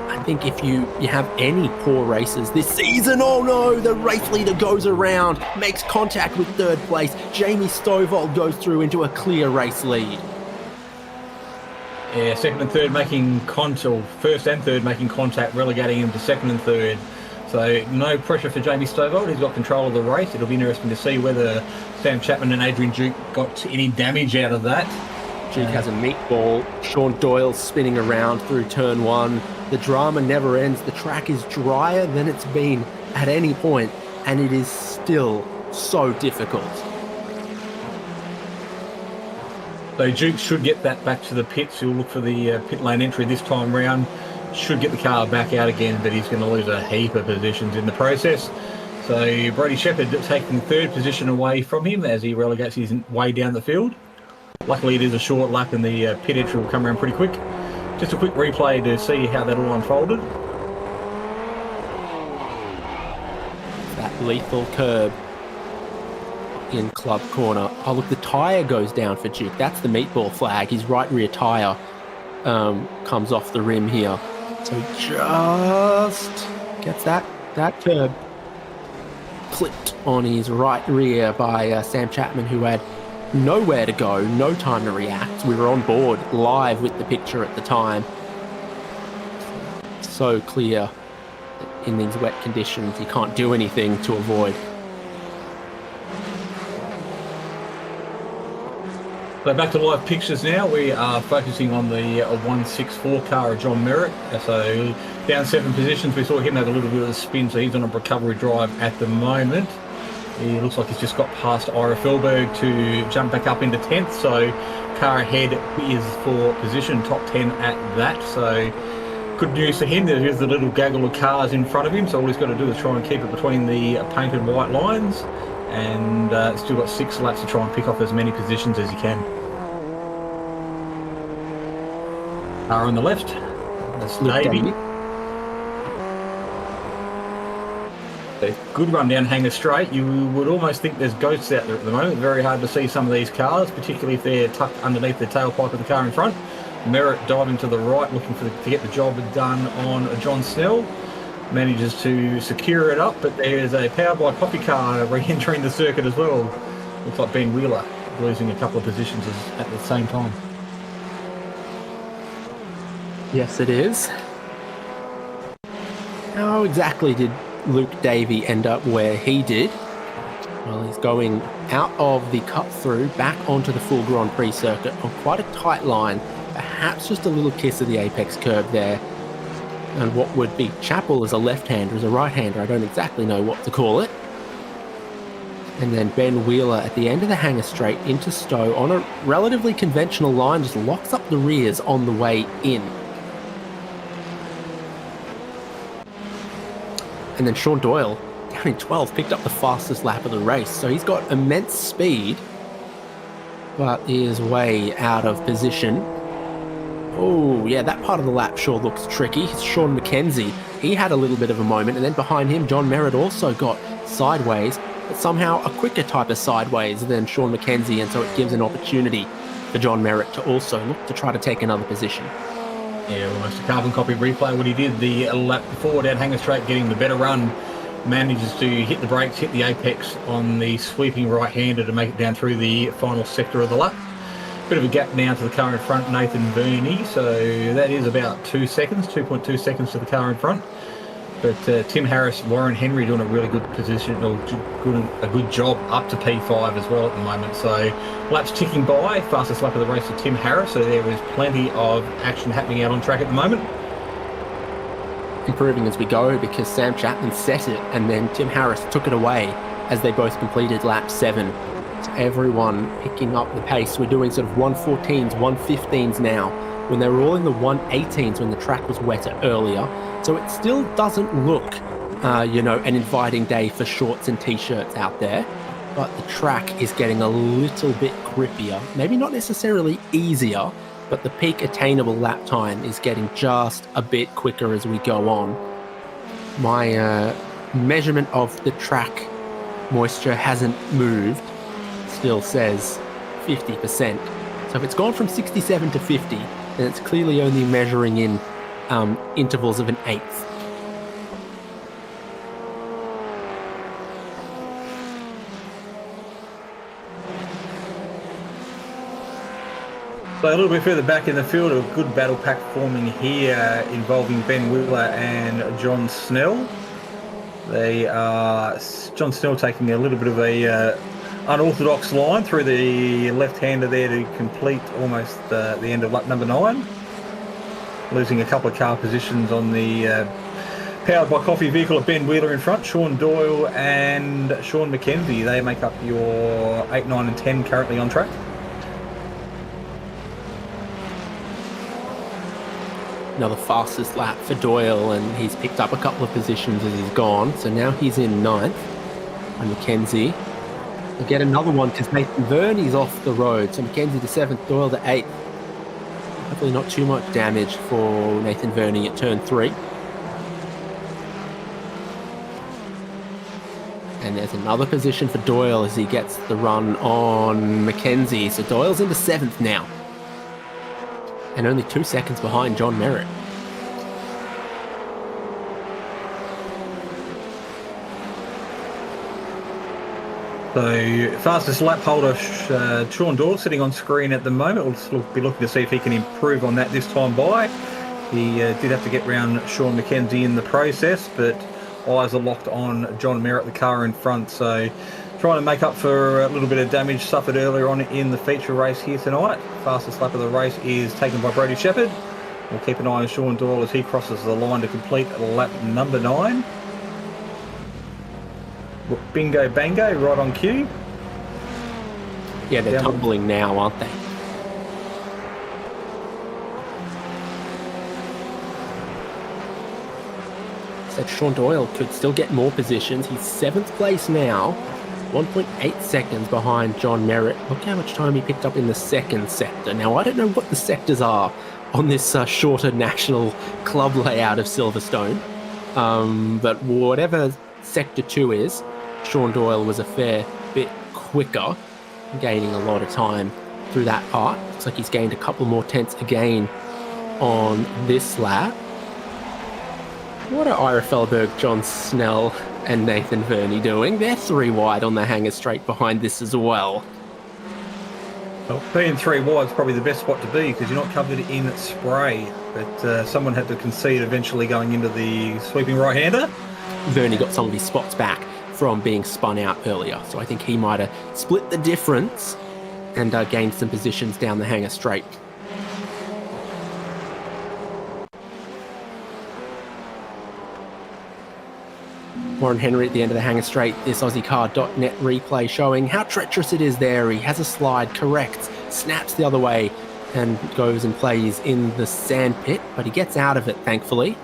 I think if you have any poor races this season, oh no, the race leader goes around, makes contact with third place. Jamie Stovall goes through into a clear race lead. Yeah, second and third making contact, first and third making contact, relegating him to second and third. So no pressure for Jamie Stovall. He's got control of the race. It'll be interesting to see whether Sam Chapman and Adrian Duke got any damage out of that. Duke has a meatball. Sean Doyle spinning around through turn 1. The drama never ends. The track is drier than it's been at any point, and it is still so difficult. So Duke should get that back to the pits. He'll look for the pit lane entry this time round. Should get the car back out again, but he's going to lose a heap of positions in the process. So Brady Shepherd taking third position away from him as he relegates his way down the field. Luckily, it is a short lap and the pit entry will come around pretty quick. Just a quick replay to see how that all unfolded. That lethal curb in club corner. Oh, look, the tyre goes down for Duke. That's the meatball flag. His right rear tyre comes off the rim here. So just gets that curb clipped on his right rear by Sam Chapman, who had nowhere to go, no time to react. We were on board live with the picture at the time. So clear in these wet conditions, you can't do anything to avoid. So back to live pictures now. We are focusing on the 164 car of John Merritt. So down 7 positions, we saw him have a little bit of a spin, so he's on a recovery drive at the moment. He looks like he's just got past Ira Felberg to jump back up into 10th. So car ahead is for position, top 10 at that. So good news for him. There is the little gaggle of cars in front of him. So all he's got to do is try and keep it between the painted white lines. And still got 6 laps to try and pick off as many positions as he can. Car on the left. That's Davey. A good run down Hanger Straight. You would almost think there's ghosts out there at the moment. Very hard to see some of these cars, particularly if they're tucked underneath the tailpipe of the car in front. Merritt diving to the right, looking to get the job done on John Snell. Manages to secure it up, but there's a powered by coffee car re-entering the circuit as well. Looks like Ben Wheeler losing a couple of positions at the same time. Yes, it is. How exactly did Luke Davey end up where he did? Well, he's going out of the cut-through back onto the full Grand Prix circuit on quite a tight line. Perhaps just a little kiss of the apex curb there. And what would be Chappell as a left-hander, as a right-hander, I don't exactly know what to call it. And then Ben Wheeler at the end of the Hanger Straight into Stowe on a relatively conventional line, just locks up the rears on the way in. And then Sean Doyle, down in 12th, picked up the fastest lap of the race. So he's got immense speed, but is way out of position. Oh, yeah, that part of the lap sure looks tricky. Sean McKenzie, he had a little bit of a moment, and then behind him, John Merritt also got sideways, but somehow a quicker type of sideways than Sean McKenzie, and so it gives an opportunity for John Merritt to also look to try to take another position. Yeah, almost a carbon copy replay what he did the lap before down Hanger Straight, getting the better run. Manages to hit the brakes, hit the apex on the sweeping right-hander to make it down through the final sector of the lap. Bit of a gap now to the car in front, Nathan Burney, so that is about 2 seconds, 2.2 seconds to the car in front. But Tim Harris, Warren Henry doing a really good position, or a good job up to P5 as well at the moment. So laps ticking by, fastest lap of the race for Tim Harris. So there is plenty of action happening out on track at the moment. Improving as we go, because Sam Chapman set it and then Tim Harris took it away as they both completed lap 7. So everyone picking up the pace. We're doing sort of 114s, 115s now, when they were all in the 118s when the track was wetter earlier. So it still doesn't look, an inviting day for shorts and t-shirts out there. But the track is getting a little bit grippier. Maybe not necessarily easier, but the peak attainable lap time is getting just a bit quicker as we go on. My measurement of the track moisture hasn't moved, still says 50%. So if it's gone from 67 to 50, then it's clearly only measuring in intervals of an eighth. So a little bit further back in the field, a good battle pack forming here involving Ben Wheeler and John Snell. They are John Snell taking a little bit of a unorthodox line through the left-hander there to complete almost the end of lap number 9. Losing a couple of car positions on the powered by coffee vehicle of Ben Wheeler in front. Sean Doyle and Sean McKenzie, they make up your 8, 9 and 10 currently on track. Another fastest lap for Doyle, and he's picked up a couple of positions as he's gone. So now he's in 9th, and McKenzie will get another one because Nathan Verney's off the road. So McKenzie to 7th, Doyle to 8th. Hopefully not too much damage for Nathan Verney at turn 3. And there's another position for Doyle as he gets the run on McKenzie. So Doyle's into 7th now, and only 2 seconds behind John Merritt. So fastest lap holder, Sean Doyle, sitting on screen at the moment. We'll be looking to see if he can improve on that this time by. He did have to get round Sean McKenzie in the process, but eyes are locked on John Merritt, the car in front. So trying to make up for a little bit of damage suffered earlier on in the feature race here tonight. Fastest lap of the race is taken by Brody Shepherd. We'll keep an eye on Sean Doyle as he crosses the line to complete lap number 9. Bingo bango, right on cue. Yeah, they're tumbling now, aren't they? Said Sean Doyle could still get more positions. He's 7th place now, 1.8 seconds behind John Merritt. Look how much time he picked up in the second sector. Now, I don't know what the sectors are on this shorter national club layout of Silverstone, but whatever sector 2 is, Sean Doyle was a fair bit quicker, gaining a lot of time through that part. Looks like he's gained a couple more tenths again on this lap. What are Ira Felberg, John Snell and Nathan Verney doing? They're 3 wide on the hanger straight behind this as well. Well, being 3 wide is probably the best spot to be because you're not covered in spray, but someone had to concede eventually going into the sweeping right-hander. Verney got some of his spots back from being spun out earlier, so I think he might have split the difference and gained some positions down the hanger straight. Warren Henry at the end of the hanger straight, this AussieCar.net replay showing how treacherous it is there. He has a slide, corrects, snaps the other way, and goes and plays in the sand pit, but he gets out of it, thankfully,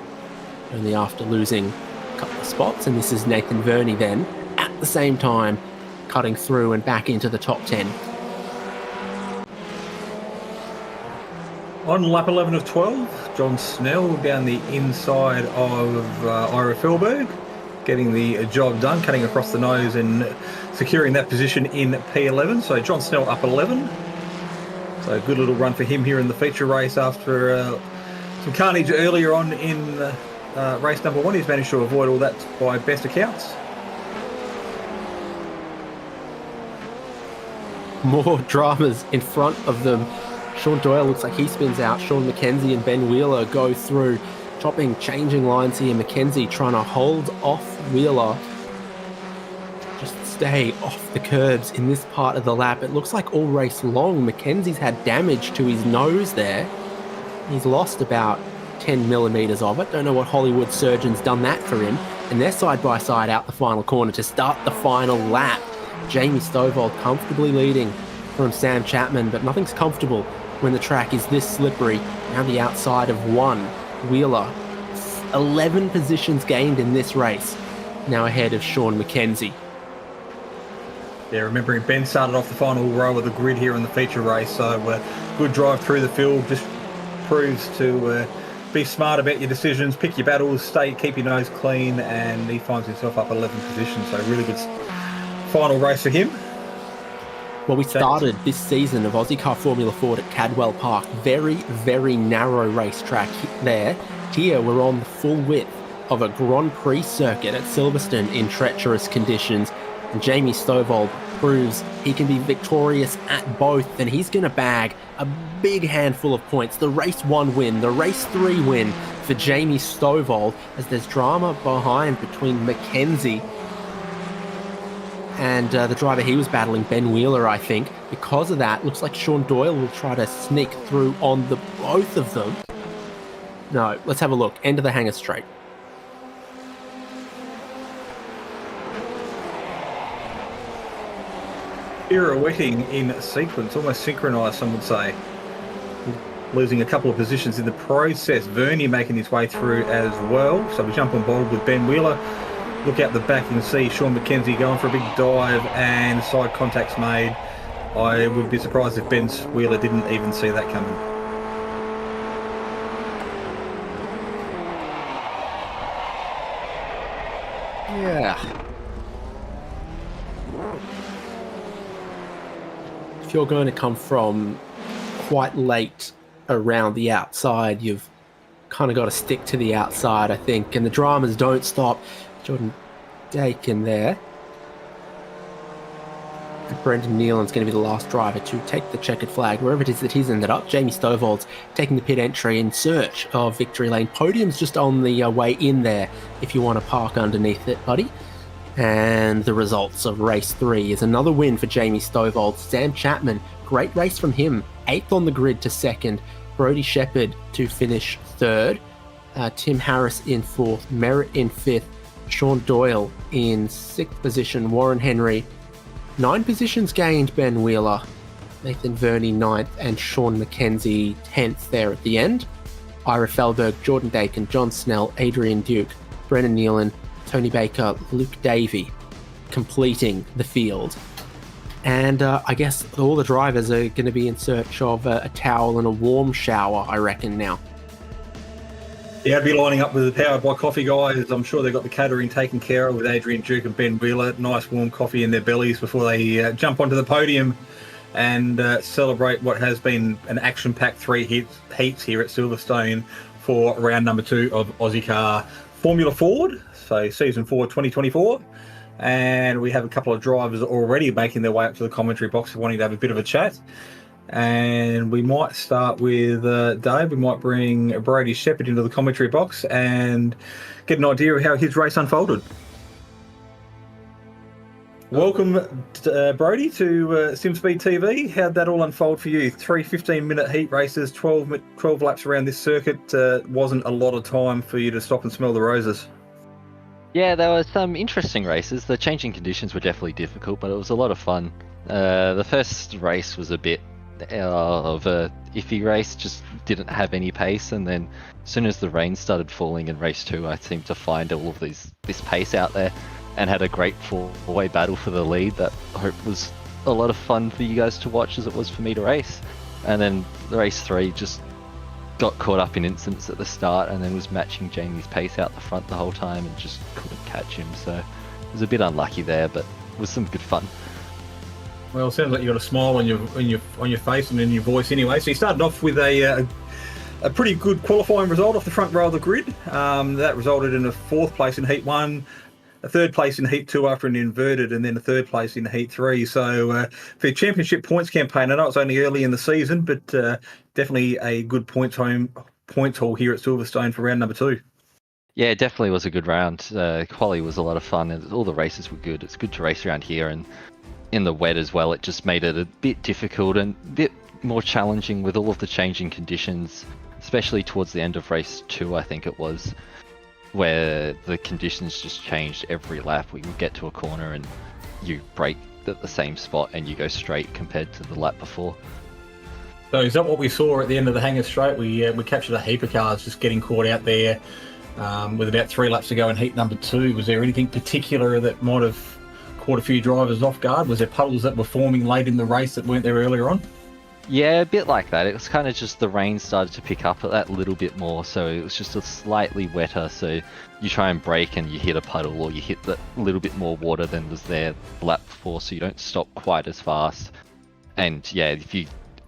only after losing a couple of spots. And this is Nathan Verney then, at the same time, cutting through and back into the top 10. On lap 11 of 12, John Snell down the inside of Ira Felberg, getting the job done, cutting across the nose and securing that position in P11. So John Snell up 11. So a good little run for him here in the feature race after some carnage earlier on in race number 1. He's managed to avoid all that by best accounts. More dramas in front of them. Sean Doyle looks like he spins out. Sean McKenzie and Ben Wheeler go through, changing lines here. Mackenzie trying to hold off Wheeler. Just stay off the curbs in this part of the lap. It looks like all race long, Mackenzie's had damage to his nose there. He's lost about 10 millimeters of it. Don't know what Hollywood surgeon's done that for him. And they're side by side out the final corner to start the final lap. Jamie Stovall comfortably leading from Sam Chapman, but nothing's comfortable when the track is this slippery. Around the outside of one, Wheeler, 11 positions gained in this race, now ahead of Sean Mackenzie. Yeah, remembering Ben started off the final row of the grid here in the feature race, so good drive through the field. Just proves to be smart about your decisions, pick your battles, keep your nose clean, and he finds himself up 11 positions. So really good final race for him. Well, we started this season of Ozicar Formula Ford at Cadwell Park. Very, very narrow racetrack there. Here we're on the full width of a Grand Prix circuit at Silverstone in treacherous conditions. And Jamie Stovall proves he can be victorious at both, and he's going to bag a big handful of points. The race 1 win, the race 3 win for Jamie Stovall, as there's drama behind between Mackenzie and the driver he was battling, Ben Wheeler, I think. Because of that, looks like Sean Doyle will try to sneak through on the both of them. No, let's have a look. End of the hangar straight. Pirouetting in sequence, almost synchronised, some would say. Losing a couple of positions in the process. Vernie making his way through as well. So we jump on board with Ben Wheeler. Look out the back, you can see Sean Mackenzie going for a big dive and side contacts made. I would be surprised if Ben Wheeler didn't even see that coming. Yeah. If you're going to come from quite late around the outside, you've kind of got to stick to the outside, I think. And the dramas don't stop. Jordan Dakin there. Brendan Nealon's going to be the last driver to take the checkered flag wherever it is that he's ended up. Jamie Stovall's taking the pit entry in search of victory lane. Podium's just on the way in there if you want to park underneath it, buddy. And the results of race 3 is another win for Jamie Stovall. Sam Chapman, great race from him. 8th on the grid to 2nd. Brodie Shepherd to finish 3rd. Tim Harris in 4th. Merritt in 5th. Sean Doyle in 6th position. Warren Henry, 9 positions gained. Ben Wheeler, Nathan Verney 9th, and Sean Mackenzie 10th there at the end. Ira Felberg, Jordan Dakin, John Snell, Adrian Duke, Brennan Nealon, Tony Baker, Luke Davey completing the field. And I guess all the drivers are going to be in search of a towel and a warm shower, I reckon, now. Yeah, I'd be lining up with the Powered by Coffee guys. I'm sure they've got the catering taken care of with Adrian Duke and Ben Wheeler. Nice warm coffee in their bellies before they jump onto the podium and celebrate what has been an action-packed 3 heats here at Silverstone for round number 2 of Ozicar Formula Ford, so season 4 2024. And we have a couple of drivers already making their way up to the commentary box wanting to have a bit of a chat. And we might start with Dave. We might bring Brodie Shepherd into the commentary box and get an idea of how his race unfolded. Welcome, Brodie, to Simspeed TV. How'd that all unfold for you? 3 15-minute heat races, 12 laps around this circuit. Wasn't a lot of time for you to stop and smell the roses. Yeah, there were some interesting races. The changing conditions were definitely difficult, but it was a lot of fun. The first race was a bit of a iffy race, just didn't have any pace, and then as soon as the rain started falling in race 2, I seemed to find all of this pace out there and had a great four-way battle for the lead that I hope was a lot of fun for you guys to watch as it was for me to race. And then the race 3 just got caught up in incidents at the start and then was matching Jamie's pace out the front the whole time and just couldn't catch him, so it was a bit unlucky there, but it was some good fun. Well, it sounds like you got a smile on your face and in your voice anyway. So you started off with a pretty good qualifying result off the front row of the grid. That resulted in a 4th place in Heat 1, a 3rd place in Heat 2 after an inverted, and then a 3rd place in Heat 3. So for your championship points campaign, I know it's only early in the season, but definitely a good points home points haul here at Silverstone for round number 2. Yeah, it definitely was a good round. Quali was a lot of fun, and all the races were good. It's good to race around here, and in the wet as well. It just made it a bit difficult and a bit more challenging with all of the changing conditions, especially towards the end of race 2, I think it was, where the conditions just changed every lap. We would get to a corner and you brake at the same spot and you go straight compared to the lap before. So is that what we saw at the end of the Hangar Straight? We captured a heap of cars just getting caught out there with about 3 laps to go in heat number 2. Was there anything particular that might have caught a few drivers off guard? Was there puddles that were forming late in the race that weren't there earlier on? Yeah, a bit like that. It was kind of just the rain started to pick up that little bit more, so it was just a slightly wetter. So you try and brake and you hit a puddle, or you hit that little bit more water than was there the lap before, so you don't stop quite as fast. And yeah,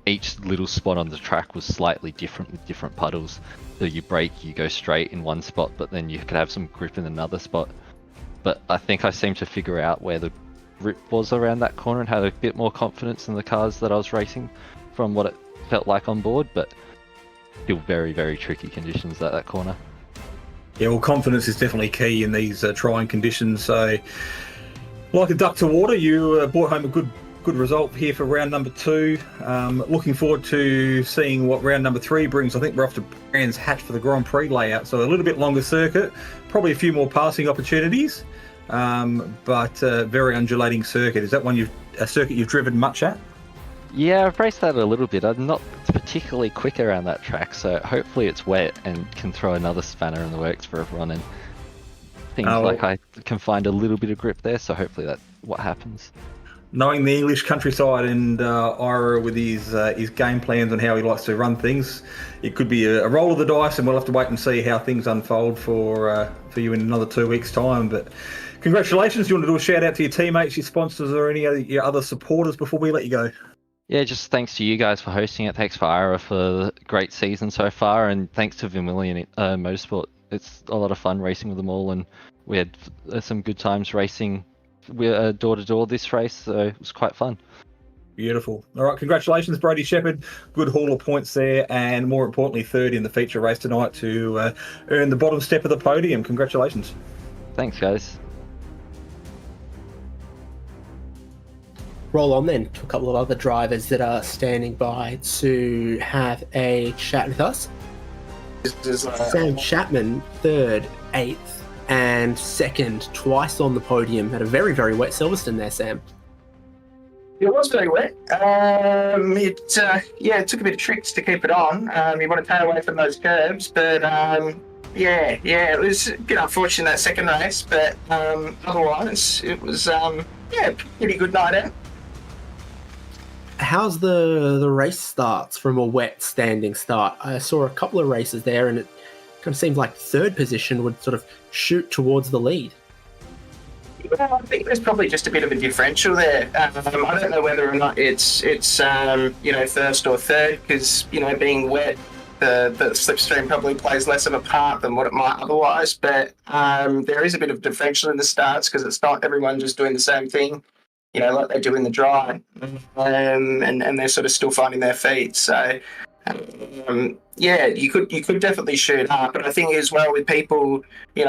each little spot on the track was slightly different with different puddles. So you brake, you go straight in one spot, but then you could have some grip in another spot. But I think I seemed to figure out where the grip was around that corner and had a bit more confidence in the cars that I was racing from what it felt like on board, but still very, very tricky conditions at that corner. Yeah, well, confidence is definitely key in these trying conditions. So, like a duck to water, you brought home a good result here for round number 2. Looking forward to seeing what round number 3 brings. I think we're off to Brands Hatch for the Grand Prix layout, so a little bit longer circuit, probably a few more passing opportunities, but very undulating circuit. Is that a circuit you've driven much at? Yeah, I've raced that a little bit. I'm not particularly quick around that track, so hopefully it's wet and can throw another spanner in the works for everyone, and things like I can find a little bit of grip there, so hopefully that's what happens. Knowing the English countryside and Ira with his game plans and how he likes to run things, it could be a roll of the dice, and we'll have to wait and see how things unfold for you in another 2 weeks' time. But congratulations. Do you want to do a shout out to your teammates, your sponsors, or any your other supporters before we let you go? Yeah, just thanks to you guys for hosting it. Thanks for Ira for the great season so far, and thanks to Vermilion Motorsport. It's a lot of fun racing with them all, and we had some good times racing door to door this race, so it was quite fun. Beautiful. All right, congratulations, Brady Shepherd. Good haul of points there, and more importantly, third in the feature race tonight to earn the bottom step of the podium. Congratulations. Thanks, guys. Roll on then to a couple of other drivers that are standing by to have a chat with us. Sam Chapman, 3rd, 8th, and 2nd, twice on the podium at a very, very wet Silverstone there, Sam. It was very wet. It took a bit of tricks to keep it on. You want to stay away from those curbs, but it was a bit unfortunate that second race, but otherwise it was pretty good night out. How's the race starts from a wet standing start? I saw a couple of races there, and it kind of seemed like 3rd position would sort of shoot towards the lead. Well, I think there's probably just a bit of a differential there. I don't know whether or not it's first or third, because being wet, the slipstream probably plays less of a part than what it might otherwise. But there is a bit of differential in the starts because it's not everyone just doing the same thing, like they do in the dry, and they're sort of still finding their feet. So. You could definitely shoot up, but I think as well with people,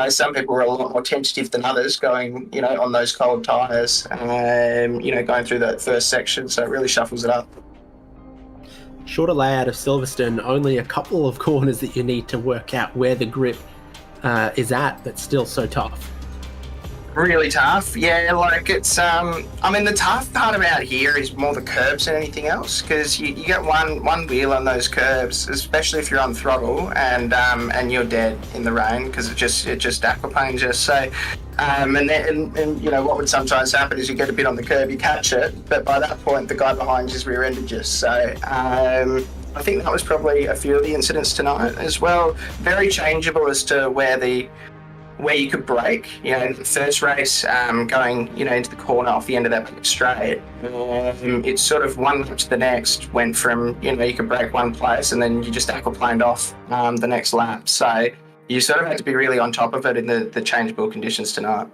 some people are a lot more tentative than others going, on those cold tyres, going through that first section, so it really shuffles it up. Shorter layout of Silverstone, only a couple of corners that you need to work out where the grip is at, but still so tough. Really tough, yeah. Like it's, the tough part about here is more the curbs than anything else, because you get one wheel on those curbs, especially if you're on throttle and you're dead in the rain because it just aquaplanes you. So, what would sometimes happen is you get a bit on the curb, you catch it, but by that point the guy behind you's rear-ended you. So. I think that was probably a few of the incidents tonight as well. Very changeable as to where you could brake. In the first race, going, into the corner off the end of that back straight, it's sort of one lap to the next went from, you could brake one place and then you just aquaplaned off the next lap. So you sort of had to be really on top of it in the changeable conditions tonight.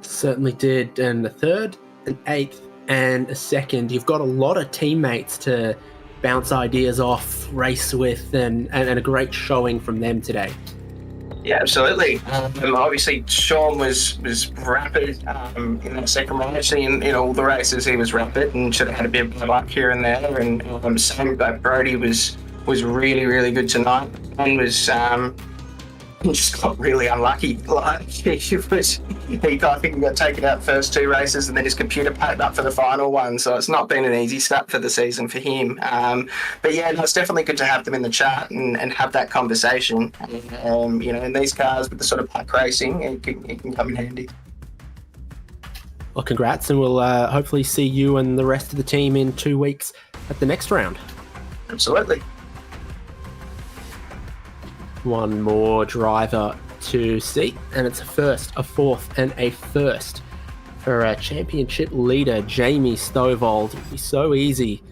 Certainly did. And a 3rd, an 8th, and a 2nd. You've got a lot of teammates to bounce ideas off, race with, and a great showing from them today. Yeah, absolutely. Obviously, Sean was rapid in that second race. In all the races, he was rapid and should have had a bit of luck here and there. And same, but Brody was really, really good tonight and was just got really unlucky. Like he I think he got taken out first 2 races and then his computer packed up for the final one. So it's not been an easy start for the season for him. But yeah, no, it's definitely good to have them in the chat and have that conversation. In these cars with the sort of pack racing, it can come in handy. Well, congrats, and we'll hopefully see you and the rest of the team in 2 weeks at the next round. Absolutely. One more driver to see, and it's a first, a fourth, and a first for a championship leader, Jamie Stovald. It'd be so easy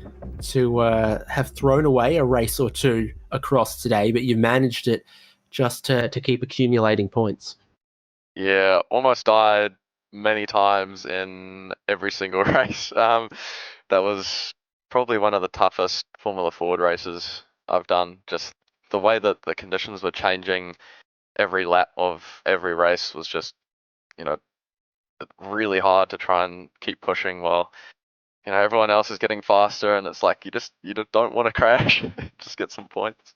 to have thrown away a race or 2 across today, but you managed it just to keep accumulating points. Yeah, almost died many times in every single race. That was probably one of the toughest Formula Ford races I've done. Just the way that the conditions were changing every lap of every race was just, really hard to try and keep pushing while, everyone else is getting faster, and it's like you just don't want to crash, just get some points.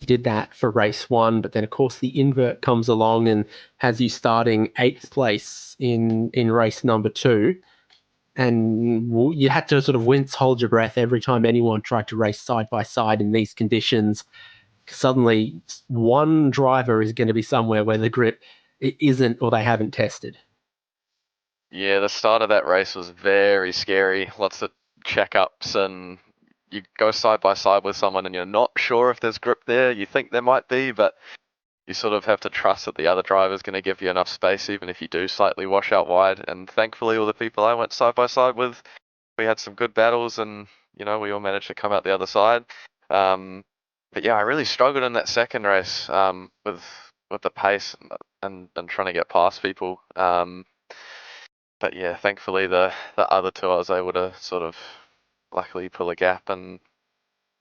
You did that for race 1, but then of course the invert comes along and has you starting 8th place in race number 2. And you had to sort of hold your breath every time anyone tried to race side by side in these conditions. Suddenly, one driver is going to be somewhere where the grip isn't, or they haven't tested. Yeah, the start of that race was very scary. Lots of checkups, and you go side by side with someone and you're not sure if there's grip there. You think there might be, but you sort of have to trust that the other driver is going to give you enough space, even if you do slightly wash out wide. And thankfully, all the people I went side by side with, we had some good battles, and we all managed to come out the other side. But yeah, I really struggled in that second race with the pace and trying to get past people. But yeah, thankfully the other 2 I was able to sort of luckily pull a gap and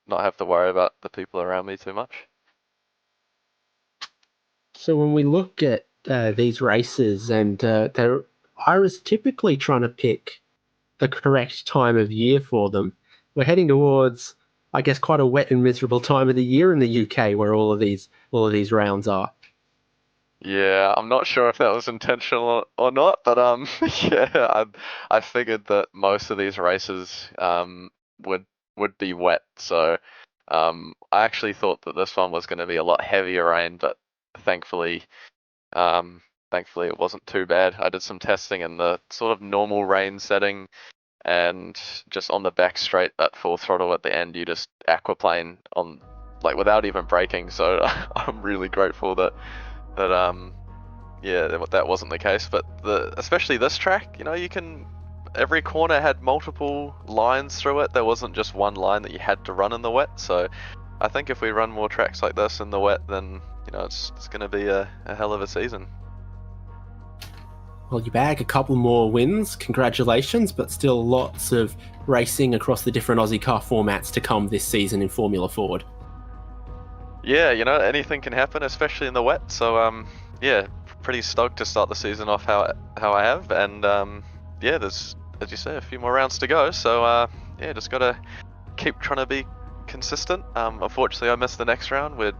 not have to worry about the people around me too much. So when we look at these races, and I was typically trying to pick the correct time of year for them. We're heading towards, I guess, quite a wet and miserable time of the year in the UK, where all of these rounds are. Yeah, I'm not sure if that was intentional or not, but yeah, I figured that most of these races would be wet, so I actually thought that this one was going to be a lot heavier rain, but thankfully it wasn't too bad. I did some testing in the sort of normal rain setting, and just on the back straight at full throttle at the end, you just aquaplane on, like, without even braking. So I'm really grateful that that wasn't the case. But especially this track, every corner had multiple lines through it. There wasn't just one line that you had to run in the wet. So I think if we run more tracks like this in the wet, then it's going to be a hell of a season. Well, you bag a couple more wins, congratulations, but still lots of racing across the different Aussie car formats to come this season in Formula Ford. Yeah, anything can happen, especially in the wet. So, yeah, pretty stoked to start the season off how I have. And, yeah, there's, as you say, a few more rounds to go. So, yeah, just got to keep trying to be consistent. Unfortunately, I missed the next round. We're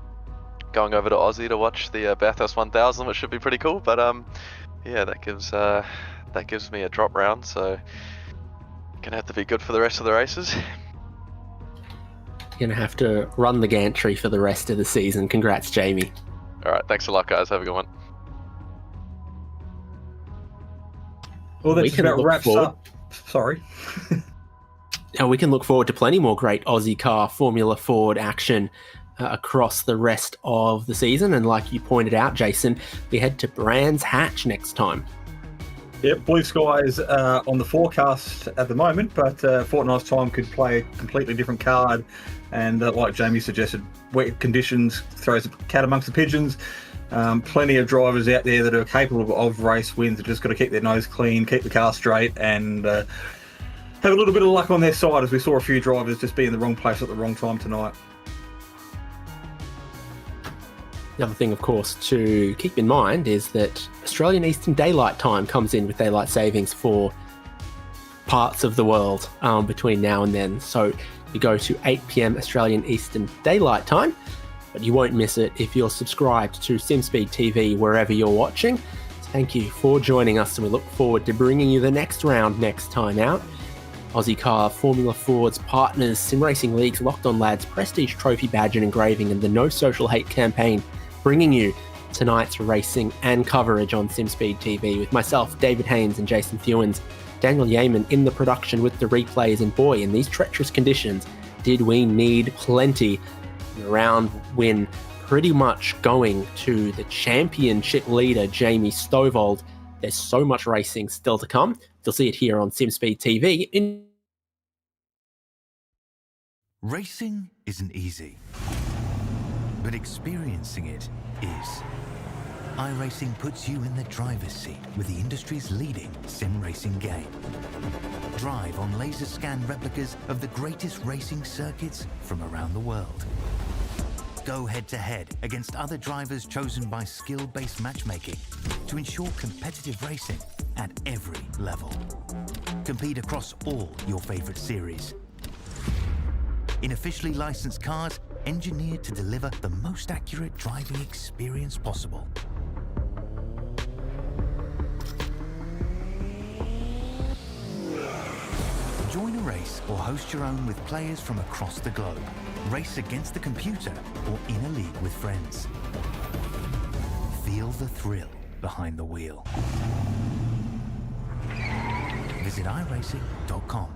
going over to Aussie to watch the Bathurst 1000, which should be pretty cool. But, yeah, that gives me a drop round, so gonna have to be good for the rest of the races. You're gonna have to run the gantry for the rest of the season. Congrats, Jamie. All right, thanks a lot, guys. Have a good one. Well, that just about wraps up. Sorry. Now we can look forward to plenty more great Aussie car Formula Ford action across the rest of the season. And like you pointed out, Jason, we head to Brands Hatch next time. Yep, blue skies on the forecast at the moment, but fortnight's time could play a completely different card. And like Jamie suggested, wet conditions throws a cat amongst the pigeons. Plenty of drivers out there that are capable of race wins. They've just got to keep their nose clean, keep the car straight, and have a little bit of luck on their side, as we saw a few drivers just be in the wrong place at the wrong time tonight. The other thing, of course, to keep in mind is that Australian Eastern Daylight Time comes in with daylight savings for parts of the world between now and then. So you go to 8 p.m. Australian Eastern Daylight Time, but you won't miss it if you're subscribed to Simspeed TV wherever you're watching. Thank you for joining us, and we look forward to bringing you the next round next time out. Ozicar Formula Ford's partners, Sim Racing League's Locked On Lads, Prestige Trophy Badge and Engraving, and the No Social Hate campaign, bringing you tonight's racing and coverage on Simspeed TV with myself, David Haynes, and Jason Thewins. Daniel Yeaman in the production with the replays, and boy, in these treacherous conditions, did we need plenty. The round win pretty much going to the championship leader, Jamie Stovald. There's so much racing still to come. You'll see it here on Simspeed TV. Racing isn't easy, but experiencing it is. iRacing puts you in the driver's seat with the industry's leading sim racing game. Drive on laser scan replicas of the greatest racing circuits from around the world. Go head-to-head against other drivers chosen by skill-based matchmaking to ensure competitive racing at every level. Compete across all your favorite series. In officially licensed cars, engineered to deliver the most accurate driving experience possible. Join a race or host your own with players from across the globe. Race against the computer or in a league with friends. Feel the thrill behind the wheel. Visit iRacing.com.